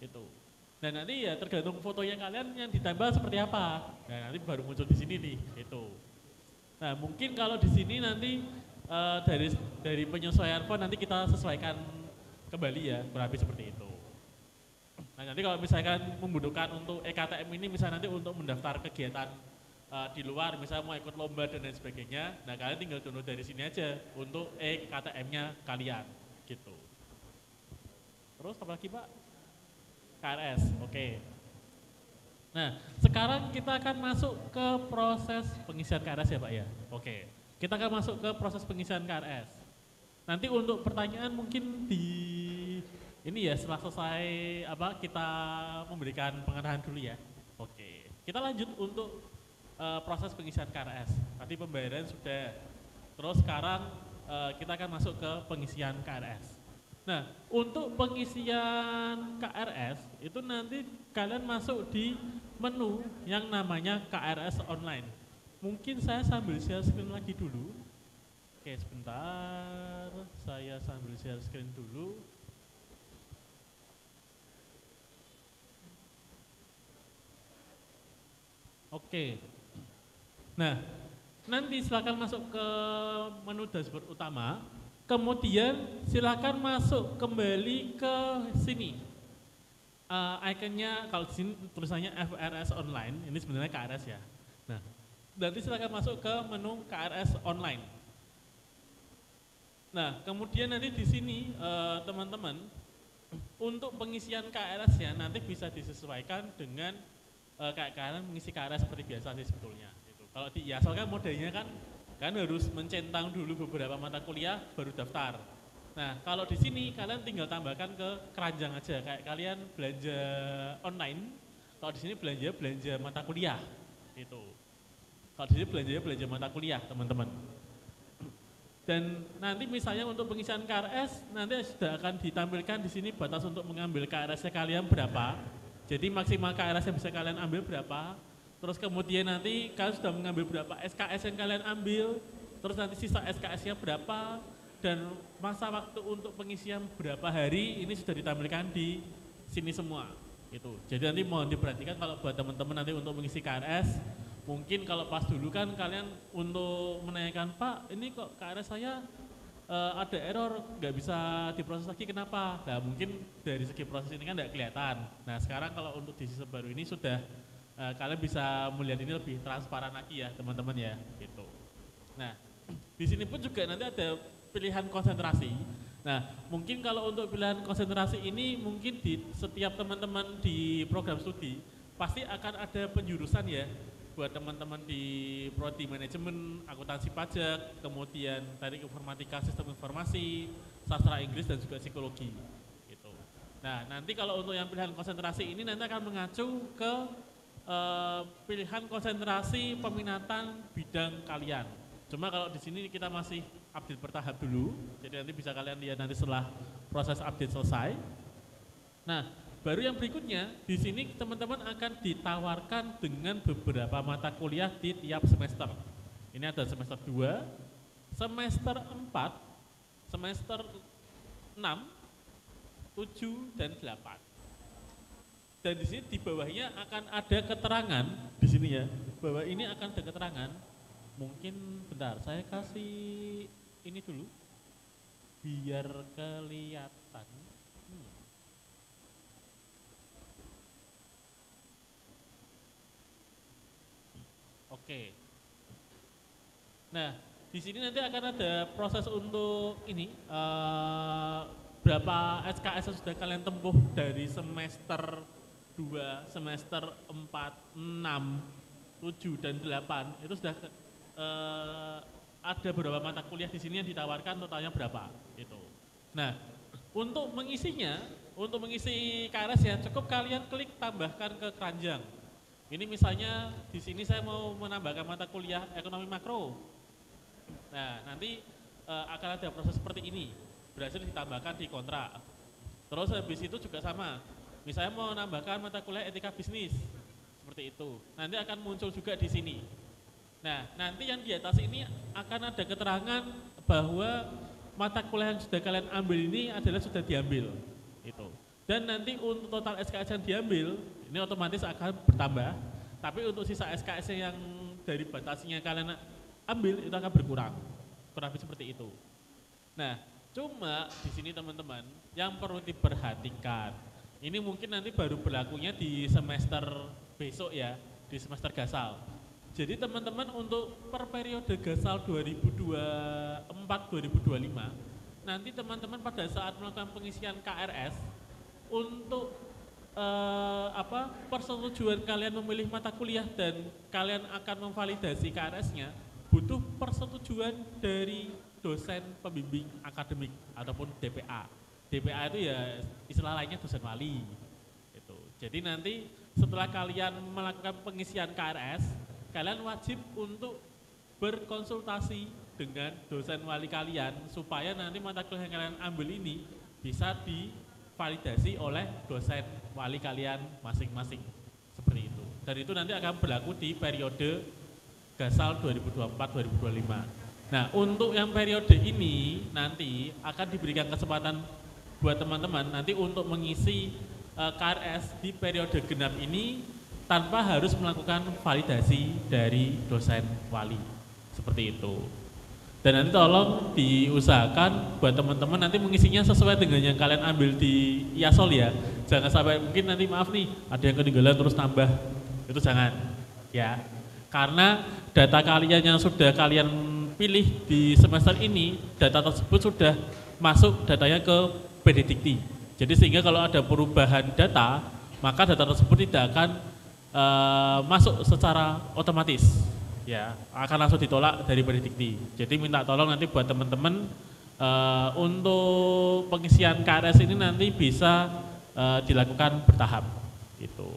gitu. Dan nanti ya tergantung fotonya kalian yang ditambah seperti apa. Nah, nanti baru muncul di sini nih, gitu. Nah, mungkin kalau di sini nanti dari penyesuaian font nanti kita sesuaikan kembali ya, kurang lebih seperti itu. Nah, nanti kalau misalkan membutuhkan untuk KTM ini, misalnya nanti untuk mendaftar kegiatan di luar, misalnya mau ikut lomba dan lain sebagainya, nah kalian tinggal download dari sini aja untuk KTM-nya kalian, gitu. Terus apa lagi Pak? KRS, oke. Nah, sekarang kita akan masuk ke proses pengisian KRS ya Pak ya, oke. Kita akan masuk ke proses pengisian KRS. Nanti untuk pertanyaan mungkin di ini ya setelah selesai kita memberikan pengarahan dulu ya, oke. Kita lanjut untuk proses pengisian KRS. Tadi pembayaran sudah. Terus sekarang kita akan masuk ke pengisian KRS. Nah, untuk pengisian KRS itu nanti kalian masuk di menu yang namanya KRS online. Mungkin saya sambil share screen lagi dulu. Oke, sebentar. Saya sambil share screen dulu. Oke. Nah, nanti silakan masuk ke menu dashboard utama, kemudian silakan masuk kembali ke sini. Ikonnya kalau di sini tulisannya FRS Online, ini sebenarnya KRS ya. Nah, nanti silakan masuk ke menu KRS Online. Nah, kemudian nanti di sini teman-teman untuk pengisian KRS ya nanti bisa disesuaikan dengan kayak kalian mengisi KRS seperti biasa sih sebetulnya. Kalau di IASL kan modelnya kan harus mencentang dulu beberapa mata kuliah baru daftar. Nah, kalau di sini kalian tinggal tambahkan ke keranjang aja, kayak kalian belanja online. Kalau di sini belanja mata kuliah, itu. Kalau di sini belanja mata kuliah, teman-teman. Dan nanti misalnya untuk pengisian KRS nanti sudah akan ditampilkan di sini batas untuk mengambil KRS-nya kalian berapa. Jadi maksimal KRS yang bisa kalian ambil berapa. Terus kemudian nanti kalian sudah mengambil berapa SKS yang kalian ambil, terus nanti sisa SKS-nya berapa, dan masa waktu untuk pengisian berapa hari, ini sudah ditampilkan di sini semua. Itu. Jadi nanti mohon diperhatikan kalau buat teman-teman nanti untuk mengisi KRS, mungkin kalau pas dulu kan kalian untuk menanyakan, Pak ini kok KRS saya ada error, nggak bisa diproses lagi, kenapa? Nah mungkin dari segi proses ini kan nggak kelihatan. Nah sekarang kalau untuk di sistem baru ini sudah kalian bisa melihat ini lebih transparan lagi ya teman-teman ya, gitu. Nah, di sini pun juga nanti ada pilihan konsentrasi. Nah, mungkin kalau untuk pilihan konsentrasi ini mungkin di setiap teman-teman di program studi pasti akan ada penjurusan ya buat teman-teman di prodi manajemen, akuntansi pajak, kemudian teknik informatika, sistem informasi, sastra Inggris dan juga psikologi. Gitu. Nah, nanti kalau untuk yang pilihan konsentrasi ini nanti akan mengacu ke pilihan konsentrasi peminatan bidang kalian. Cuma kalau di sini kita masih update bertahap dulu, jadi nanti bisa kalian lihat nanti setelah proses update selesai. Nah, baru yang berikutnya di sini teman-teman akan ditawarkan dengan beberapa mata kuliah di tiap semester. Ini ada semester 2, semester 4, semester 6, 7 dan 8. Dan di sini di bawahnya akan ada keterangan di sini ya, bahwa ini akan ada keterangan. Mungkin bentar, saya kasih ini dulu biar kelihatan. Oke. Nah, di sini nanti akan ada proses untuk ini berapa SKS yang sudah kalian tempuh dari semester 2, semester 4, 6, 7 dan 8 itu sudah ada beberapa mata kuliah di sini yang ditawarkan totalnya berapa itu. Nah, untuk mengisinya, untuk mengisi KRS ya cukup kalian klik tambahkan ke keranjang. Ini misalnya di sini saya mau menambahkan mata kuliah ekonomi makro. Nah, nanti akan ada proses seperti ini, berhasil ditambahkan di kontrak. Terus habis itu juga sama, misalnya mau menambahkan mata kuliah etika bisnis, seperti itu. Nanti akan muncul juga di sini. Nah, nanti yang di atas ini akan ada keterangan bahwa mata kuliah yang sudah kalian ambil ini adalah sudah diambil. Itu. Dan nanti untuk total SKS yang diambil, ini otomatis akan bertambah. Tapi untuk sisa SKS yang dari batasnya kalian ambil itu akan berkurang. Kurang lebih seperti itu. Nah, cuma di sini teman-teman yang perlu diperhatikan. Ini mungkin nanti baru berlakunya di semester besok ya, di semester gasal. Jadi teman-teman untuk per periode gasal 2024-2025, nanti teman-teman pada saat melakukan pengisian KRS untuk persetujuan kalian memilih mata kuliah dan kalian akan memvalidasi KRS-nya, butuh persetujuan dari dosen pembimbing akademik ataupun DPA. DPA itu ya istilah lainnya dosen wali. Itu. Jadi nanti setelah kalian melakukan pengisian KRS, kalian wajib untuk berkonsultasi dengan dosen wali kalian supaya nanti mata kuliah yang kalian ambil ini bisa divalidasi oleh dosen wali kalian masing-masing. Seperti itu. Dan itu nanti akan berlaku di periode gasal 2024-2025. Nah, untuk yang periode ini nanti akan diberikan kesempatan buat teman-teman nanti untuk mengisi KRS di periode genap ini tanpa harus melakukan validasi dari dosen wali. Seperti itu. Dan nanti tolong diusahakan buat teman-teman nanti mengisinya sesuai dengan yang kalian ambil di IASOL ya. Jangan sampai mungkin nanti maaf nih, ada yang ketinggalan terus tambah. Itu jangan. Ya. Karena data kalian yang sudah kalian pilih di semester ini, data tersebut sudah masuk datanya ke PDDikti. Jadi sehingga kalau ada perubahan data, maka data tersebut tidak akan masuk secara otomatis, ya akan langsung ditolak dari PDDikti. Jadi minta tolong nanti buat teman-teman untuk pengisian KRS ini nanti bisa dilakukan bertahap, gitu.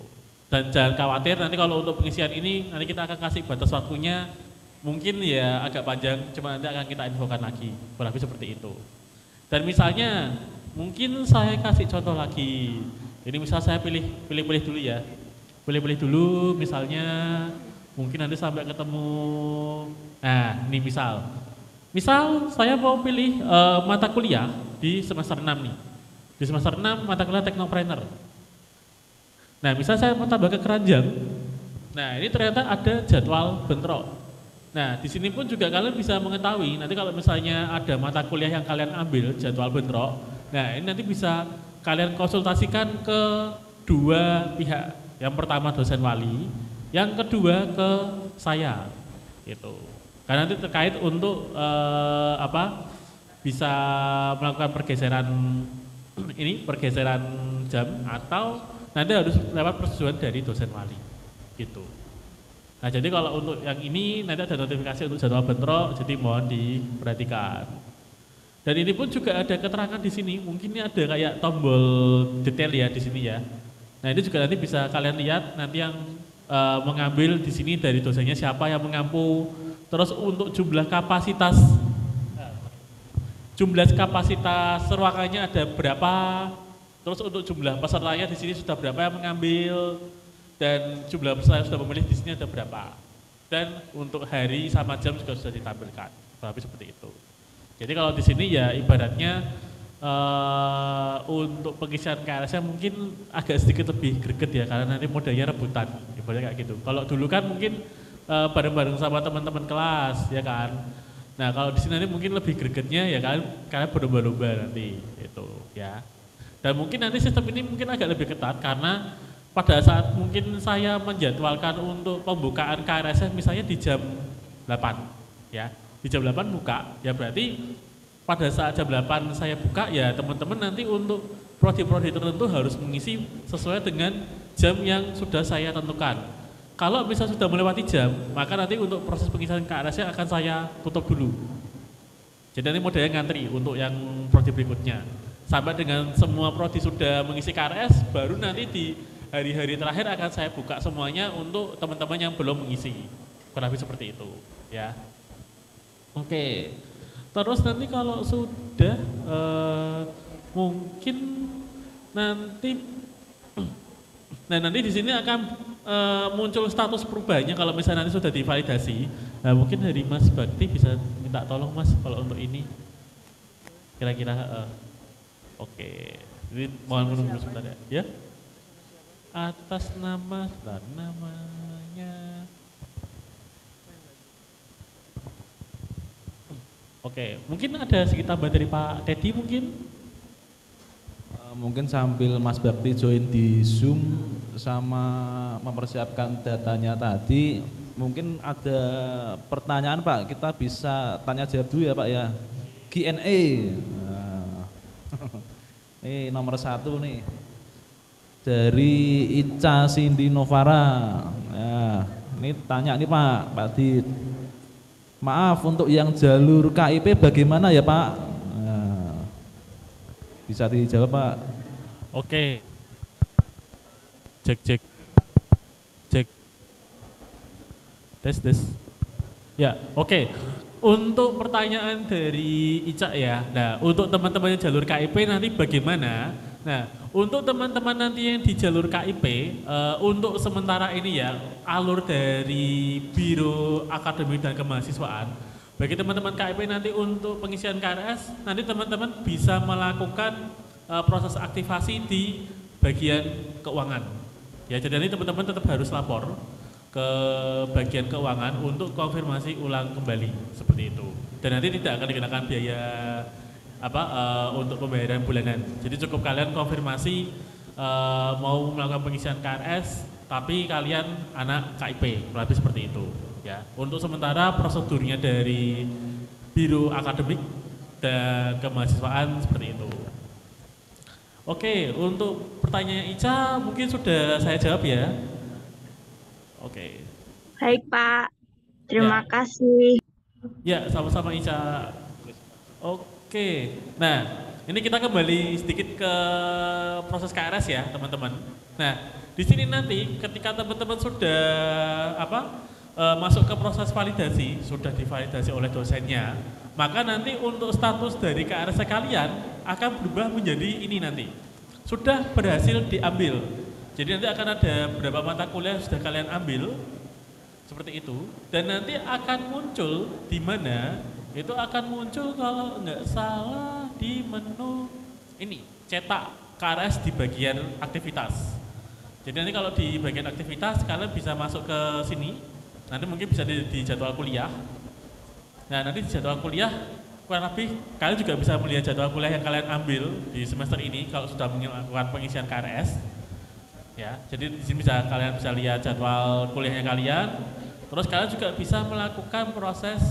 Dan jangan khawatir nanti kalau untuk pengisian ini nanti kita akan kasih batas waktunya mungkin ya agak panjang, cuma nanti akan kita infokan lagi, kurang lebih seperti itu. Dan misalnya mungkin saya kasih contoh lagi. Ini misal saya pilih dulu ya. Pilih dulu misalnya mungkin nanti sampai ketemu, nah ini misal saya mau pilih mata kuliah di semester 6 nih, di semester 6 mata kuliah teknopreneur. Nah misal saya mau tambah ke keranjang, nah ini ternyata ada jadwal bentrok. Nah di sini pun juga kalian bisa mengetahui nanti kalau misalnya ada mata kuliah yang kalian ambil jadwal bentrok, nah ini nanti bisa kalian konsultasikan ke dua pihak. Yang pertama dosen wali, yang kedua ke saya, gitu. Karena nanti terkait untuk bisa melakukan pergeseran jam atau nanti harus lewat persetujuan dari dosen wali, gitu. Nah jadi kalau untuk yang ini nanti ada notifikasi untuk jadwal bentrok, jadi mohon diperhatikan. Dan ini pun juga ada keterangan di sini, mungkin ini ada kayak tombol detail ya di sini ya. Nah ini juga nanti bisa kalian lihat nanti yang mengambil di sini dari dosennya siapa yang mengampu, terus untuk jumlah kapasitas ruangannya ada berapa, terus untuk jumlah pesertanya di sini sudah berapa yang mengambil, dan jumlah peserta yang sudah memilih di sini ada berapa, dan untuk hari sama jam juga sudah ditampilkan, tapi seperti itu. Jadi kalau di sini ya ibaratnya untuk pengisian KRS mungkin agak sedikit lebih greget ya karena nanti modalnya rebutan, ibaratnya kayak gitu. Kalau dulu kan mungkin bareng-bareng sama teman-teman kelas ya kan. Nah kalau di sini nanti mungkin lebih gregetnya ya kan karena berlomba-lomba nanti itu ya. Dan mungkin nanti sistem ini mungkin agak lebih ketat karena pada saat mungkin saya menjadwalkan untuk pembukaan KRS misalnya di jam 8 ya, di jam 8 buka, ya berarti pada saat jam 8 saya buka ya teman-teman nanti untuk prodi-prodi tertentu harus mengisi sesuai dengan jam yang sudah saya tentukan. Kalau misalnya sudah melewati jam, maka nanti untuk proses pengisian KRS akan saya tutup dulu. Jadi nanti modelnya ngantri untuk yang prodi berikutnya. Sampai dengan semua prodi sudah mengisi KRS, baru nanti di hari-hari terakhir akan saya buka semuanya untuk teman-teman yang belum mengisi. Kurang lebih seperti itu, ya. Oke. Terus nanti kalau sudah mungkin nanti di sini akan muncul status perubahannya kalau misalnya nanti sudah divalidasi. Nah, mungkin dari Mas Bakti bisa minta tolong Mas kalau untuk ini. Kira-kira oke. Jadi mohon menunggu sebentar ya. Ya. Atas nama dan namanya. Oke, mungkin ada sedikit tambahan dari Pak Teddy mungkin? Mungkin sambil Mas Bakti join di Zoom sama mempersiapkan datanya tadi, mungkin ada pertanyaan Pak, kita bisa tanya jawab dulu ya Pak ya. Q&A. Nah, ini nomor 1 nih. Dari Ica Cindy Novara. Nah, ini tanya nih Pak Dit. Maaf, untuk yang jalur KIP bagaimana ya Pak? Nah, bisa dijawab Pak. Oke. Cek. Tes. Ya, oke. Untuk pertanyaan dari Ica ya. Nah, untuk teman-teman yang jalur KIP nanti bagaimana? Nah, untuk teman-teman nanti yang di jalur KIP, untuk sementara ini ya, alur dari Biro Akademik dan Kemahasiswaan, bagi teman-teman KIP nanti untuk pengisian KRS, nanti teman-teman bisa melakukan proses aktivasi di bagian keuangan. Ya, jadi nanti teman-teman tetap harus lapor ke bagian keuangan untuk konfirmasi ulang kembali, seperti itu. Dan nanti tidak akan dikenakan biaya untuk pembayaran bulanan. Jadi cukup kalian konfirmasi mau melakukan pengisian KRS, tapi kalian anak KIP, lebih seperti itu. Ya, untuk sementara prosedurnya dari Biro Akademik dan Kemahasiswaan seperti itu. Oke, untuk pertanyaan Ica mungkin sudah saya jawab ya. Oke. Baik Pak, terima kasih. Ya, sama-sama Ica. Oke, nah ini kita kembali sedikit ke proses KRS ya teman-teman. Nah di sini nanti ketika teman-teman sudah masuk ke proses validasi, sudah divalidasi oleh dosennya, maka nanti untuk status dari KRS kalian akan berubah menjadi ini nanti. Sudah berhasil diambil. Jadi nanti akan ada beberapa mata kuliah yang sudah kalian ambil, seperti itu. Dan nanti akan muncul di mana itu akan muncul kalau nggak salah di menu ini, cetak KRS di bagian aktivitas. Jadi nanti kalau di bagian aktivitas kalian bisa masuk ke sini, nanti mungkin bisa di jadwal kuliah. Nah nanti di jadwal kuliah kurang lebih kalian juga bisa melihat jadwal kuliah yang kalian ambil di semester ini kalau sudah melakukan pengisian KRS. Ya, jadi di sini kalian bisa lihat jadwal kuliahnya kalian. Terus kalian juga bisa melakukan proses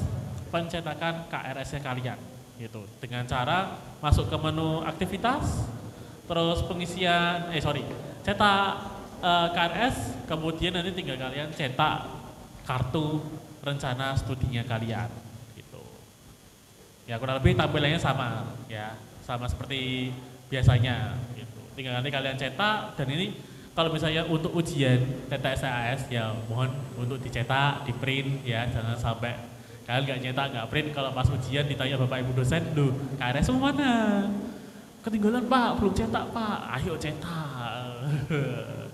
pencetakan KRS-nya kalian gitu dengan cara masuk ke menu aktivitas, terus pengisian cetak KRS, kemudian nanti tinggal kalian cetak kartu rencana studinya kalian gitu. Ya kurang lebih tampilannya sama ya, sama seperti biasanya gitu. Tinggal nanti kalian cetak, dan ini kalau misalnya untuk ujian TTS ya mohon untuk dicetak, di print ya, jangan sampai kalian nggak nyetak, nggak print, kalau pas ujian ditanya Bapak Ibu dosen, "Duh, KRS mana? Ketinggalan Pak, belum cetak Pak." Ayo cetak.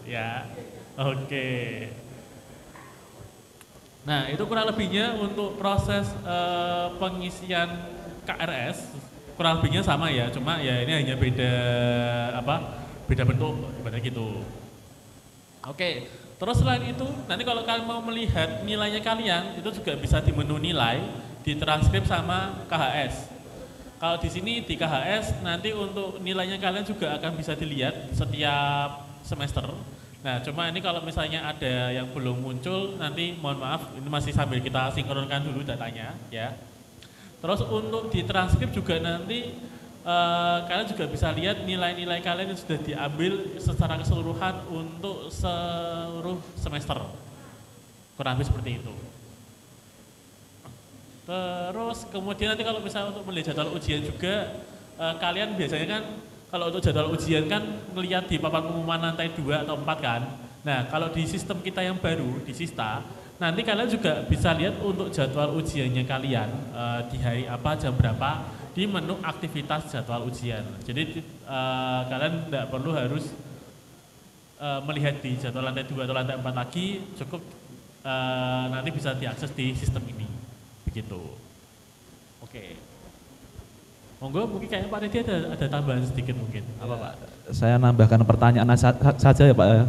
Ya. Oke. Nah, itu kurang lebihnya untuk proses pengisian KRS. Kurang lebihnya sama ya, cuma ya ini hanya beda beda bentuk sebenarnya gitu. Oke. Terus selain itu, nanti kalau kalian mau melihat nilainya kalian, itu juga bisa di menu nilai, ditranskrip sama KHS. Kalau di sini di KHS, nanti untuk nilainya kalian juga akan bisa dilihat setiap semester. Nah, cuma ini kalau misalnya ada yang belum muncul, nanti mohon maaf, ini masih sambil kita sinkronkan dulu datanya, ya. Terus untuk di transkrip juga nanti kalian juga bisa lihat nilai-nilai kalian yang sudah diambil secara keseluruhan untuk seluruh semester. Kurang lebih seperti itu. Terus kemudian nanti kalau misalnya untuk melihat jadwal ujian juga, kalian biasanya kan kalau untuk jadwal ujian kan melihat di papan pengumuman lantai 2 atau 4 kan. Nah, kalau di sistem kita yang baru, di Sista, nanti kalian juga bisa lihat untuk jadwal ujiannya kalian di hari apa, jam berapa, di menu aktivitas jadwal ujian. Jadi kalian tidak perlu harus melihat di jadwal lantai 2 atau lantai 4 lagi, cukup nanti bisa diakses di sistem ini. Begitu. Oke. Monggo, mungkin kayaknya Pak Redi ada tambahan sedikit mungkin. Apa Pak? Saya nambahkan pertanyaan saja ya Pak ya.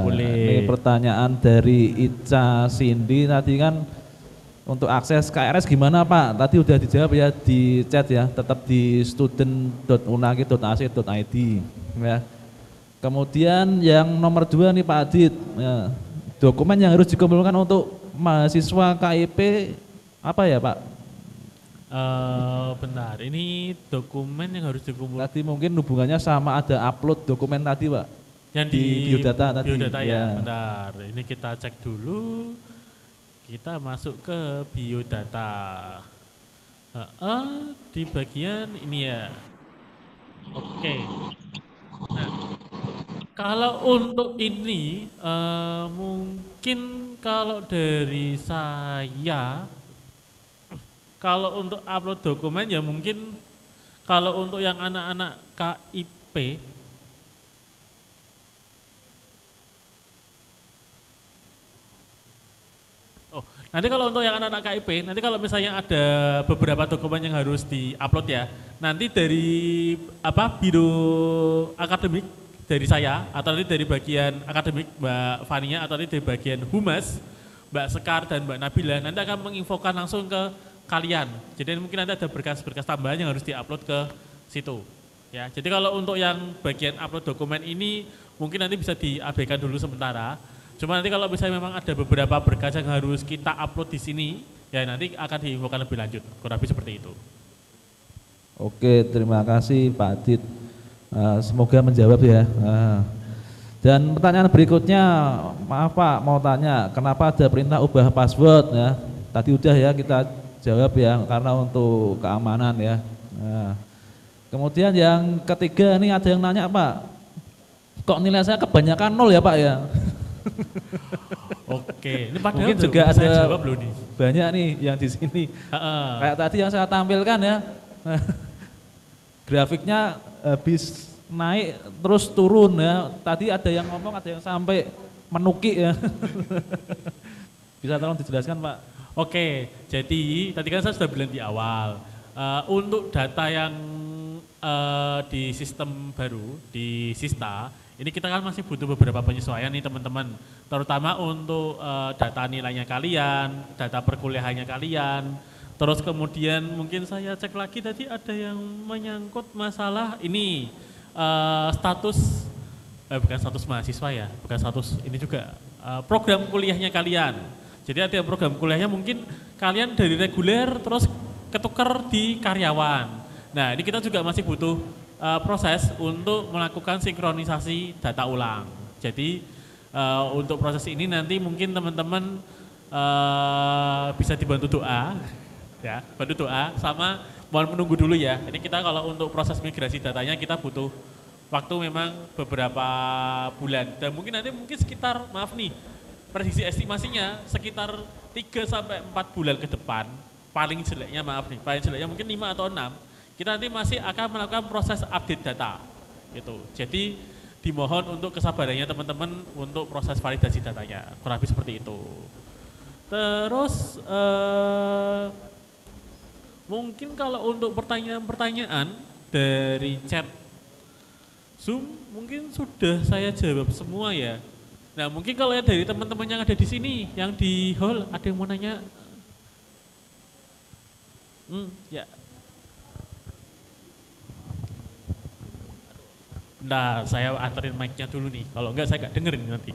Boleh. Ini pertanyaan dari Ica Cindy tadi kan untuk akses KRS gimana Pak? Tadi udah dijawab ya di chat ya, tetap di student.unagi.ac.id ya. Kemudian yang nomor 2 nih Pak Adit, ya, dokumen yang harus dikumpulkan untuk mahasiswa KIP apa ya Pak? Benar, ini dokumen yang harus dikumpulkan. Tadi mungkin hubungannya sama ada upload dokumen tadi Pak. Yang di biodata tadi. Biodata ya, Ya. benar. Ini kita cek dulu. Kita masuk ke biodata. Di bagian ini ya. Oke. Nah, kalau untuk ini mungkin kalau dari saya, kalau untuk upload dokumen ya mungkin kalau untuk yang anak-anak KIP nanti kalau untuk yang anak-anak KIP, nanti kalau misalnya ada beberapa dokumen yang harus di-upload ya, nanti dari biro akademik dari saya atau nanti dari bagian akademik Mbak Fania atau nanti dari bagian Humas Mbak Sekar dan Mbak Nabila nanti akan menginfokan langsung ke kalian. Jadi mungkin nanti ada berkas-berkas tambahan yang harus di-upload ke situ. Ya, jadi kalau untuk yang bagian upload dokumen ini mungkin nanti bisa diabaikan dulu sementara. Cuma nanti kalau misalnya memang ada beberapa berkas yang harus kita upload di sini, ya nanti akan diinfokan lebih lanjut. Kurang lebih seperti itu. Oke, terima kasih Pak Adit. Semoga menjawab ya. Dan pertanyaan berikutnya, maaf Pak, mau tanya, kenapa ada perintah ubah password ya? Tadi udah ya kita jawab ya, karena untuk keamanan ya. Nah, kemudian yang ketiga nih ada yang nanya Pak, kok nilai saya kebanyakan 0 ya Pak ya? Oke, ini padahal mungkin juga saya ada jawab loh nih. Banyak nih yang di sini. Kayak tadi yang saya tampilkan ya, grafiknya habis naik terus turun ya. Tadi ada yang ngomong, ada yang sampai menukik ya. Bisa tolong dijelaskan Pak? Oke, jadi tadi kan saya sudah bilang di awal, untuk data yang di sistem baru, di Sista, ini kita kan masih butuh beberapa penyesuaian nih teman-teman, terutama untuk data nilainya kalian, data perkuliahannya kalian, terus kemudian mungkin saya cek lagi tadi ada yang menyangkut masalah ini, status, bukan status mahasiswa ya, bukan status, ini juga program kuliahnya kalian. Jadi ada yang program kuliahnya mungkin kalian dari reguler terus ketukar di karyawan. Nah ini kita juga masih butuh proses untuk melakukan sinkronisasi data ulang. Jadi untuk proses ini nanti mungkin teman-teman bisa dibantu doa, ya, bantu doa sama mohon menunggu dulu ya. Ini kita kalau untuk proses migrasi datanya kita butuh waktu memang beberapa bulan dan mungkin nanti sekitar maaf nih. Prediksi estimasinya sekitar 3 sampai 4 bulan ke depan, paling jeleknya mungkin 5 atau 6, kita nanti masih akan melakukan proses update data. Gitu. Jadi dimohon untuk kesabarannya teman-teman untuk proses validasi datanya, kurang lebih seperti itu. Terus mungkin kalau untuk pertanyaan-pertanyaan dari chat Zoom mungkin sudah saya jawab semua ya. Nah mungkin kalau ya dari teman-teman yang ada di sini, yang di hall, ada yang mau nanya? Ya. Nah, saya anterin mic-nya dulu nih. Kalau enggak saya nggak dengerin nanti.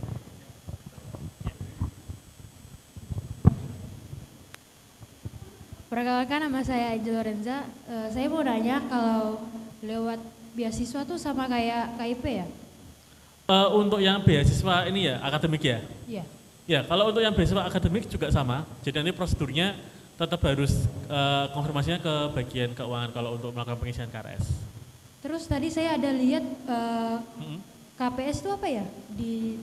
Perkenalkan, nama saya Angel Lorenza. Saya mau nanya kalau lewat beasiswa tuh sama kayak KIP ya? Untuk yang beasiswa ini ya, akademik ya? Iya. Ya, kalau untuk yang beasiswa akademik juga sama. Jadi nanti prosedurnya tetap harus konfirmasinya ke bagian keuangan kalau untuk melakukan pengisian KRS. Terus tadi saya ada lihat KPS itu apa ya? Di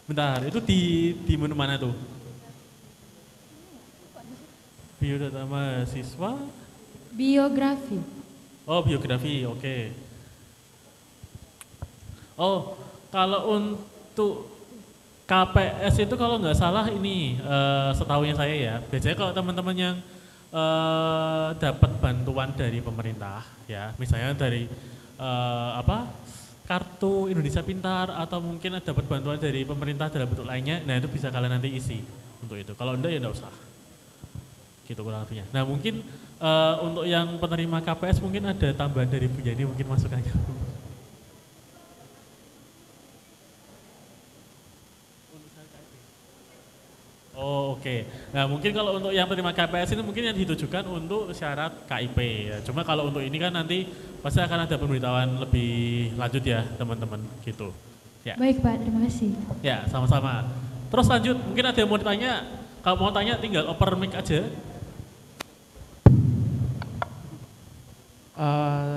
Bentar, itu di menu mana tuh? Biodata mahasiswa? biografi. Oh, biografi, oke. Oh, kalau untuk KPS itu kalau nggak salah ini setahunya saya ya, biasanya kalau teman-teman yang dapat bantuan dari pemerintah ya, misalnya dari kartu Indonesia Pintar atau mungkin dapat bantuan dari pemerintah dalam bentuk lainnya, nah itu bisa kalian nanti isi untuk itu. Kalau enggak ya enggak usah. Gitu kurang lebihnya. Nah mungkin untuk yang penerima KPS mungkin ada tambahan dari Bu Yani, mungkin masukannya. Oh oke. Nah mungkin kalau untuk yang penerima KPS ini mungkin yang ditujukan untuk syarat KIP ya. Cuma kalau untuk ini kan nanti pasti akan ada pemberitahuan lebih lanjut ya teman-teman gitu. Ya. Baik Pak, terima kasih. Ya sama-sama. Terus lanjut, mungkin ada yang mau ditanya. Kalau mau tanya tinggal oper mic aja.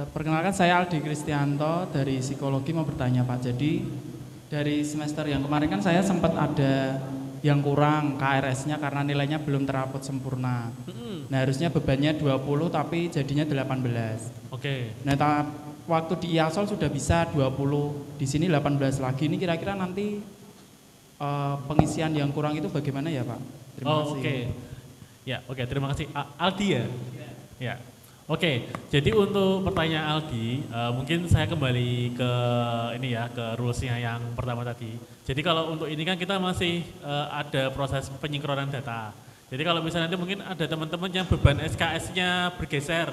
Perkenalkan saya Aldi Kristianto dari psikologi, mau bertanya Pak. Jadi dari semester yang kemarin kan saya sempat ada yang kurang KRS-nya karena nilainya belum terupload sempurna. Nah harusnya bebannya 20 tapi jadinya 18. Oke. Nah waktu di IASOL sudah bisa 20, di sini 18 lagi. Ini kira-kira nanti pengisian yang kurang itu bagaimana ya Pak? Terima kasih. Oke. Ya oke, terima kasih. Aldi ya? Ya. Oke, jadi untuk pertanyaan Aldi, mungkin saya kembali ke ini ya, ke rulesnya yang pertama tadi. Jadi kalau untuk ini kan kita masih ada proses penyinkronan data. Jadi kalau misalnya nanti mungkin ada teman-teman yang beban SKS-nya bergeser,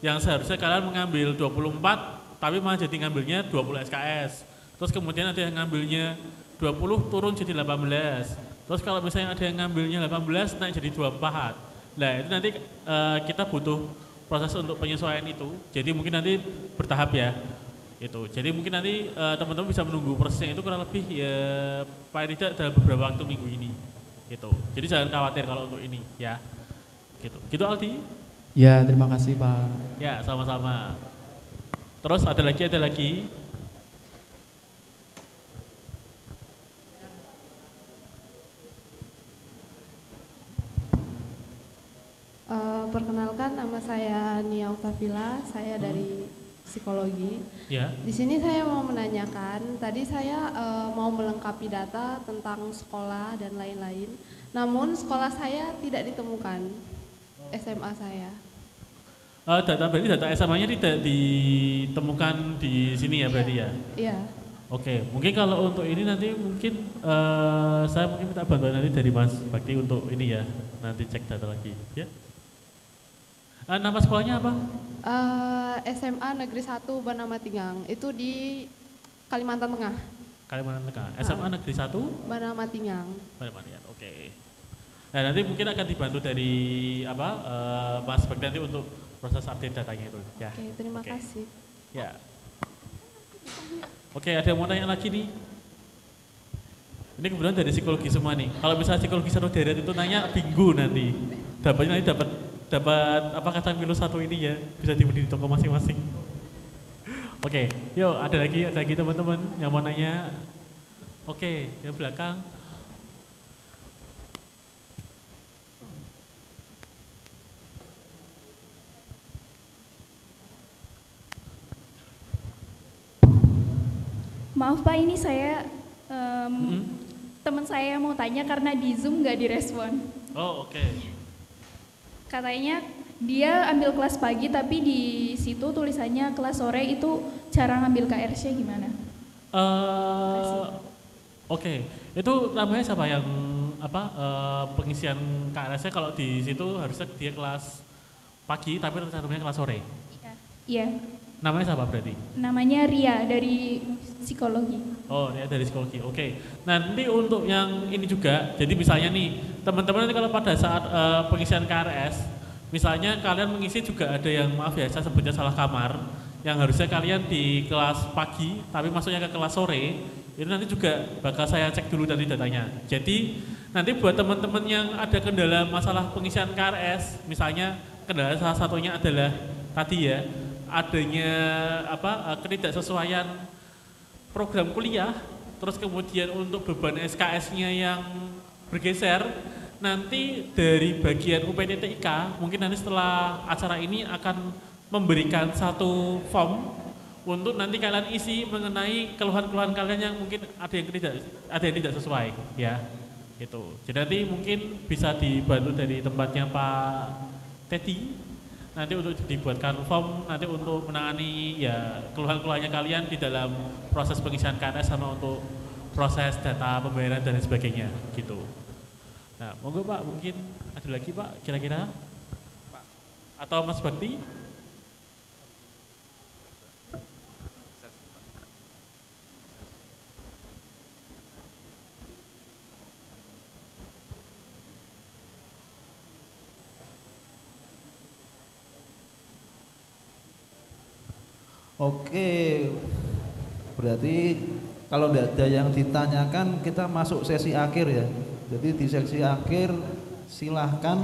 yang seharusnya kalian mengambil 24, tapi malah jadi ngambilnya 20 SKS. Terus kemudian ada yang ngambilnya 20 turun jadi 18. Terus kalau misalnya ada yang ngambilnya 18 naik jadi 24. Nah itu nanti kita butuh proses untuk penyesuaian itu, jadi mungkin nanti bertahap ya, itu. Jadi mungkin nanti teman-teman bisa menunggu prosesnya itu kurang lebih ya paling tidak dalam beberapa waktu minggu ini, gitu. Jadi jangan khawatir kalau untuk ini, ya, gitu. Gitu Aldi? Ya terima kasih Pak. Ya sama-sama. Terus ada lagi. Perkenalkan, nama saya Nia Oktavila, saya dari psikologi. Ya. Di sini saya mau menanyakan, tadi saya mau melengkapi data tentang sekolah dan lain-lain, namun sekolah saya tidak ditemukan, SMA saya. Berarti data SMA-nya tidak ditemukan di sini ya berarti ya? Iya. Oke, mungkin kalau untuk ini nanti mungkin saya mungkin minta bantuan nanti dari Mas Bakti untuk ini ya, nanti cek data lagi ya. Nama sekolahnya apa? SMA Negeri 1 Bernama Tinggang, itu di Kalimantan Tengah. Kalimantan Tengah. SMA Negeri 1? Bernama Tinggang. Oke. Nah nanti mungkin akan dibantu dari Mas Bakti nanti untuk proses update datanya itu ya. Oke, terima kasih. Ya. Oke, ada yang mau tanya lagi nih? Ini kebetulan dari psikologi semua nih. Kalau misalnya psikologi satu daerah itu nanya bingung nanti. Dapatnya nanti dapat apa kata Milo satu ini ya, bisa dibeli di toko masing-masing. Oke, yuk ada lagi teman-teman yang mau nanya. Oke, yang belakang. Maaf Pak, ini saya teman saya mau tanya karena di Zoom nggak direspon. Oh oke. Katanya dia ambil kelas pagi tapi di situ tulisannya kelas sore, itu cara ngambil KRS-nya gimana? Oke. Itu namanya siapa yang pengisian KRS-nya kalau di situ harusnya dia kelas pagi tapi tercantumnya kelas sore. Iya. Namanya siapa berarti? Namanya Ria dari psikologi. Oh, ya dari psikologi. Oke. Nanti untuk yang ini juga, jadi misalnya nih, teman-teman nanti kalau pada saat pengisian KRS, misalnya kalian mengisi juga ada yang maaf ya, saya sebutnya salah kamar, yang harusnya kalian di kelas pagi, tapi masuknya ke kelas sore, itu nanti juga bakal saya cek dulu dari datanya. Jadi nanti buat teman-teman yang ada kendala masalah pengisian KRS, misalnya kendala salah satunya adalah tadi ya, adanya ketidaksesuaian program kuliah, terus kemudian untuk beban SKS-nya yang bergeser, nanti dari bagian UPTTIK mungkin nanti setelah acara ini akan memberikan satu form untuk nanti kalian isi mengenai keluhan-keluhan kalian yang mungkin ada yang tidak sesuai ya. Gitu. Jadi nanti mungkin bisa dibantu dari tempatnya Pak Teddy. Nanti untuk dibuatkan form nanti untuk menangani ya keluhan-keluhannya kalian di dalam proses pengisian KRS sama untuk proses data pembayaran dan sebagainya gitu. Nah, monggo Pak, mungkin ada lagi Pak kira-kira? Atau Mas Bakti? Oke, berarti kalau tidak ada yang ditanyakan kita masuk sesi akhir ya. Jadi di sesi akhir silahkan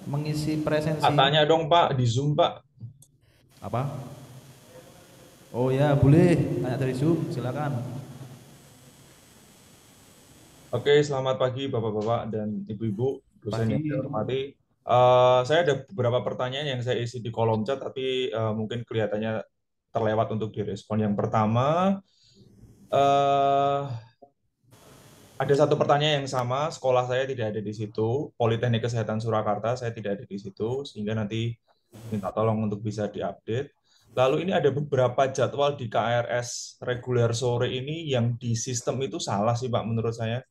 mengisi presensi. Tanya dong Pak, di Zoom Pak. Apa? Oh ya boleh, tanya dari Zoom silakan. Oke, selamat pagi Bapak-Bapak dan Ibu-Ibu, dosen yang saya hormati. Saya ada beberapa pertanyaan yang saya isi di kolom chat, tapi mungkin kelihatannya terlewat untuk direspon. Yang pertama, ada satu pertanyaan yang sama, sekolah saya tidak ada di situ, Politeknik Kesehatan Surakarta saya tidak ada di situ, sehingga nanti minta tolong untuk bisa diupdate. Lalu ini ada beberapa jadwal di KRS reguler sore ini yang di sistem itu salah sih Pak menurut saya.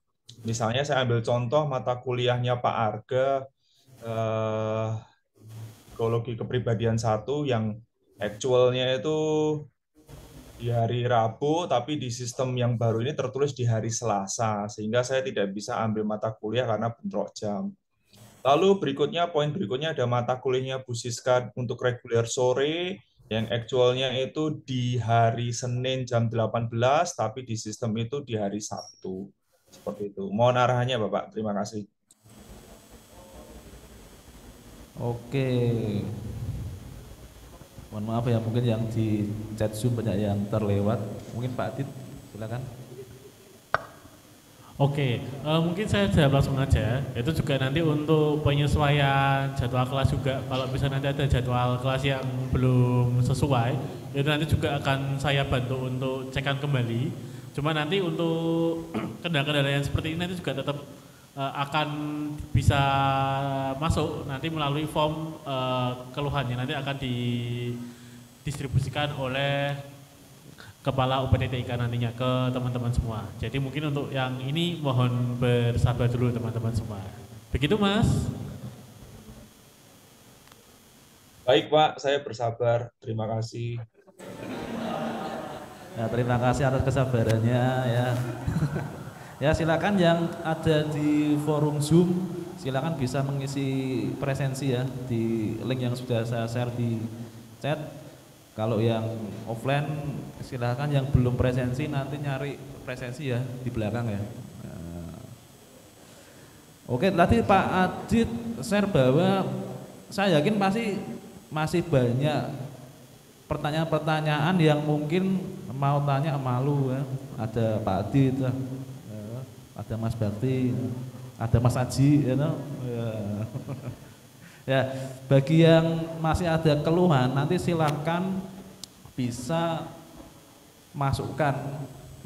Misalnya saya ambil contoh mata kuliahnya Pak Arga, Psikologi Kepribadian 1 yang actualnya itu di hari Rabu, tapi di sistem yang baru ini tertulis di hari Selasa, sehingga saya tidak bisa ambil mata kuliah karena bentrok jam. Lalu berikutnya, poin berikutnya ada mata kuliahnya Bu Siska untuk reguler sore, yang actualnya itu di hari Senin jam 18, tapi di sistem itu di hari Sabtu. Seperti itu. Mohon arahannya Bapak, terima kasih. Oke. Mohon maaf ya, mungkin yang di chat Zoom banyak yang terlewat. Mungkin Pak Adit, silakan. Oke, mungkin saya jawab langsung aja. Itu juga nanti untuk penyesuaian jadwal kelas juga. Kalau misalnya nanti ada jadwal kelas yang belum sesuai, itu nanti juga akan saya bantu untuk cekan kembali. Cuma nanti untuk kendala-kendala yang seperti ini nanti juga tetap akan bisa masuk nanti melalui form keluhannya nanti akan didistribusikan oleh Kepala UPTTIK nantinya ke teman-teman semua. Jadi mungkin untuk yang ini mohon bersabar dulu teman-teman semua. Begitu Mas? Baik Pak, saya bersabar. Terima kasih. Ya, terima kasih atas kesabarannya ya. Ya silakan yang ada di forum Zoom silakan bisa mengisi presensi ya di link yang sudah saya share di chat. Kalau yang offline silakan yang belum presensi nanti nyari presensi ya di belakang ya. Oke, tadi Pak Adit share bahwa saya yakin pasti masih banyak pertanyaan-pertanyaan yang mungkin mau tanya malu ya. Ada Pak Adit, ada Mas Bakti, ada Mas Aji, ya, ya, bagi yang masih ada keluhan nanti silahkan bisa masukkan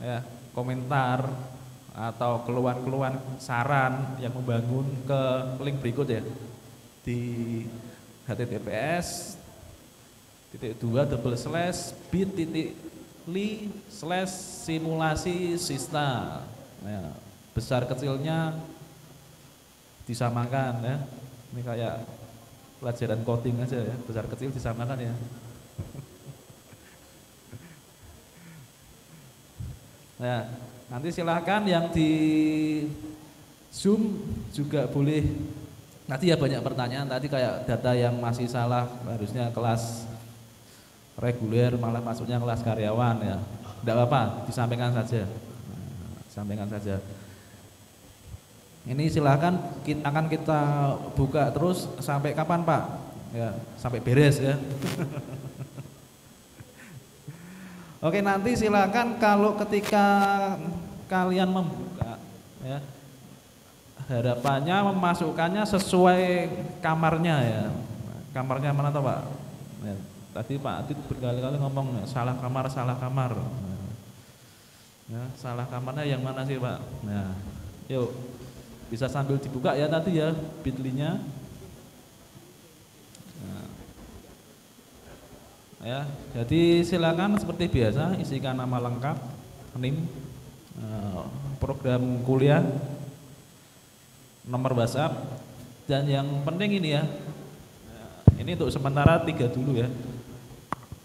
ya komentar atau keluhan-keluhan saran yang membangun ke link berikut ya di https://bit.ly/simulasi sista ya, besar kecilnya disamakan ya. Ini kayak pelajaran coding aja ya, besar kecil disamakan ya. Nah, nanti silahkan yang di Zoom juga boleh. Nanti ya banyak pertanyaan tadi kayak data yang masih salah, harusnya kelas reguler malah masuknya kelas karyawan ya. Tidak apa-apa, disampaikan saja. Sampaikan saja. Ini silahkan akan kita buka terus sampai kapan Pak? Ya, sampai beres ya. Oke, nanti silakan kalau ketika kalian membuka ya, harapannya memasukkannya sesuai kamarnya ya. Kamarnya mana tuh Pak? Ya, tadi Pak Adit berkali-kali ngomong salah kamar, salah kamar. Ya, salah kamarnya yang mana sih Pak? Nah, yuk bisa sambil dibuka ya tadi ya bit.ly-nya. Ya, jadi silakan seperti biasa isikan nama lengkap, NIM, program kuliah, nomor WhatsApp, dan yang penting ini ya, ini untuk sementara 3 dulu ya.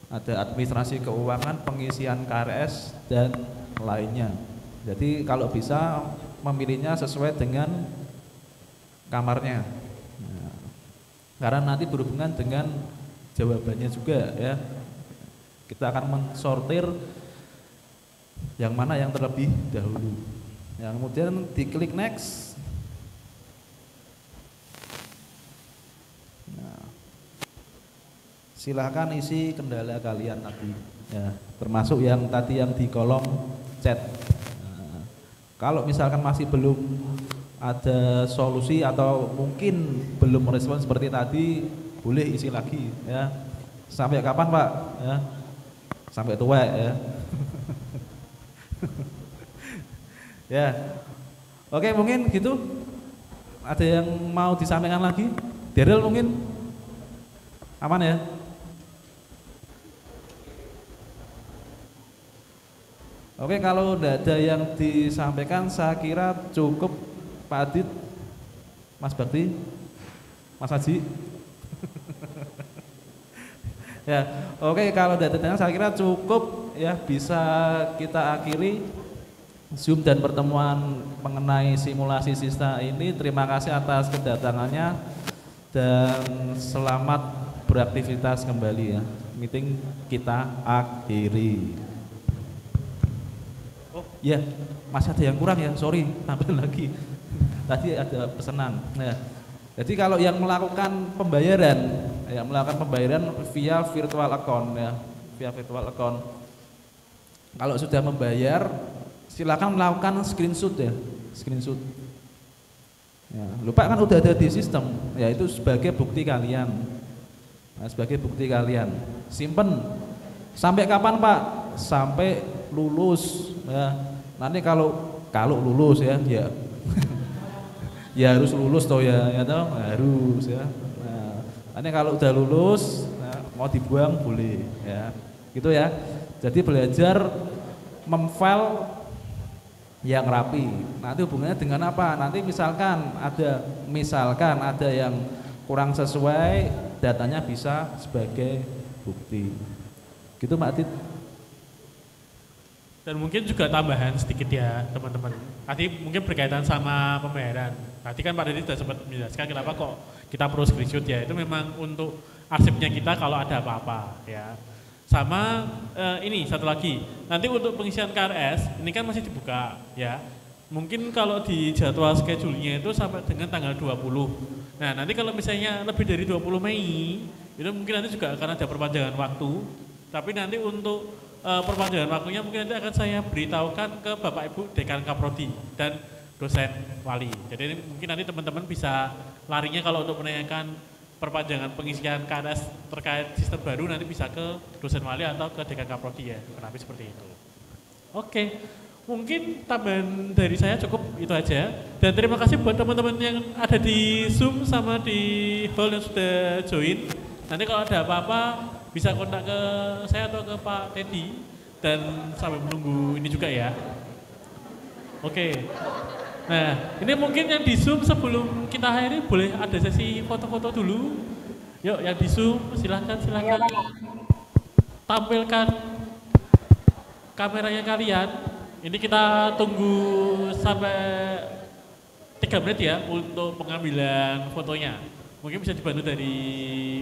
Ada administrasi keuangan, pengisian KRS dan lainnya. Jadi kalau bisa memilihnya sesuai dengan kamarnya. Nah, karena nanti berhubungan dengan jawabannya juga ya. Kita akan mensortir yang mana yang terlebih dahulu. Yang kemudian diklik next. Nah, silahkan isi kendala kalian tadi ya, termasuk yang tadi yang di kolom chat. Nah, kalau misalkan masih belum ada solusi atau mungkin belum merespon seperti tadi, boleh isi lagi ya. Sampai kapan Pak? Ya. Sampai tua ya. Ya. Oke, mungkin gitu. Ada yang mau disampaikan lagi? Daryl mungkin? Aman ya? Oke, kalau tidak ada yang disampaikan saya kira cukup Pak Adit, Mas Bakti, Mas Haji. Ya, oke, kalau datanya saya kira cukup ya, bisa kita akhiri Zoom dan pertemuan mengenai simulasi SISTA ini. Terima kasih atas kedatangannya dan selamat beraktivitas kembali ya. Meeting kita akhiri. Oh ya, masih ada yang kurang ya, sorry, tambah lagi. Tadi ada pesanan. Nah, jadi kalau yang melakukan pembayaran via virtual account ya, via virtual account. Kalau sudah membayar, silakan melakukan screenshot ya, screenshot. Ya, lupa kan udah ada di sistem, ya itu sebagai bukti kalian. Nah, sebagai bukti kalian. Simpen. Sampai kapan Pak? Sampai lulus. Ya. Nanti kalau lulus ya, ya. Ya harus lulus toh ya toh, harus ya. Nah, nanti kalau udah lulus, nah, mau dibuang boleh ya, gitu ya. Jadi belajar memfile yang rapi. Nanti hubungannya dengan apa? Nanti misalkan ada yang kurang sesuai, datanya bisa sebagai bukti. Gitu Mbak Adit. Dan mungkin juga tambahan sedikit ya teman-teman. Tadi mungkin berkaitan sama pembayaran. Tadi kan Pak Dedi sudah sempat menjelaskan kenapa kok kita perlu screenshot ya. Itu memang untuk arsipnya kita kalau ada apa-apa ya. Sama ini satu lagi. Nanti untuk pengisian KRS ini kan masih dibuka ya. Mungkin kalau di jadwal schedule-nya itu sampai dengan tanggal 20. Nah, nanti kalau misalnya lebih dari 20 Mei, itu mungkin nanti juga akan ada perpanjangan waktu. Tapi nanti untuk perpanjangan waktunya mungkin nanti akan saya beritahukan ke Bapak Ibu Dekan Kaprodi dan dosen wali. Jadi ini mungkin nanti teman-teman bisa larinya kalau untuk menanyakan perpanjangan pengisian KRS terkait sistem baru nanti bisa ke dosen wali atau ke Dekan Kaprodi ya, kurang lebih seperti itu. Oke, mungkin tambahan dari saya cukup itu aja. Dan terima kasih buat teman-teman yang ada di Zoom sama di hall yang sudah join. Nanti kalau ada apa-apa bisa kontak ke saya atau ke Pak Teddy dan sambil menunggu ini juga ya. Oke. Nah, ini mungkin yang di Zoom sebelum kita akhiri boleh ada sesi foto-foto dulu. Yuk, yang di Zoom silahkan tampilkan kameranya kalian. Ini kita tunggu sampai 3 menit ya untuk pengambilan fotonya. Mungkin bisa dibantu dari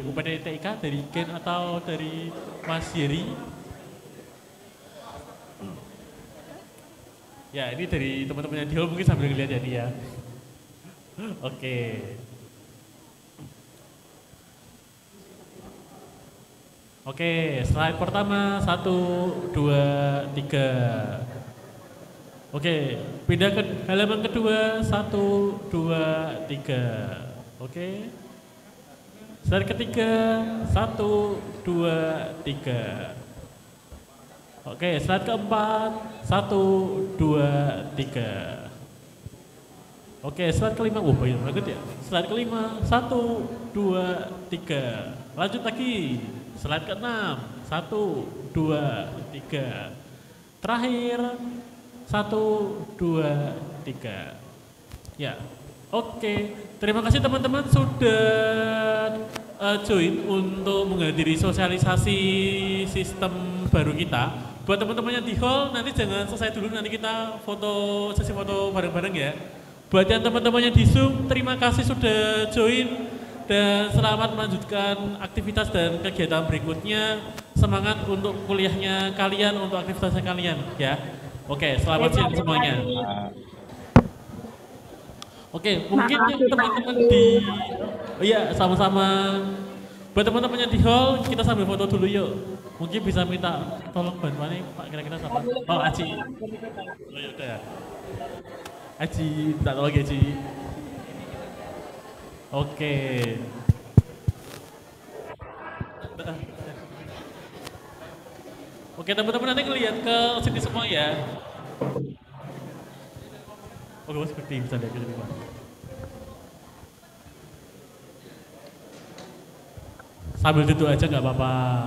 UPD TIK, dari Ken atau dari Mas Yeri. Ya, ini dari teman-temannya Dio mungkin sambil ngeliat ya dia. Oke. Oke, slide pertama 1, 2, 3. Oke, pindah ke halaman kedua 1, 2, 3. Oke. Slide ketiga 1, 2, 3. Oke, slide keempat 1, 2, 3. Oke, slide kelima, banyak banget ya. Slide kelima 1, 2, 3. Lanjut lagi. Slide ke-6 1, 2, 3. Terakhir 1, 2, 3. Ya, oke. Terima kasih teman-teman sudah join untuk menghadiri sosialisasi sistem baru kita. Buat teman-teman yang di hall, nanti jangan selesai dulu, nanti kita sesi foto bareng-bareng ya. Buat yang teman-teman yang di Zoom, terima kasih sudah join dan selamat melanjutkan aktivitas dan kegiatan berikutnya. Semangat untuk kuliahnya kalian, untuk aktivitasnya kalian ya. Oke, selamat siang semuanya. Oke, mungkin teman-teman sama-sama. Buat teman-teman yang di hall, kita sambil foto dulu yuk. Mungkin bisa minta tolong bantuannya Pak, kira-kira siapa? Oh, Aci. Oh, yaudah. Aci, minta tolong Aci. Oke. Oke, teman-teman nanti ngelihat ke sini semua ya. Oke, seperti bisa lihat ke sini Pak. Sambil duduk aja nggak apa-apa.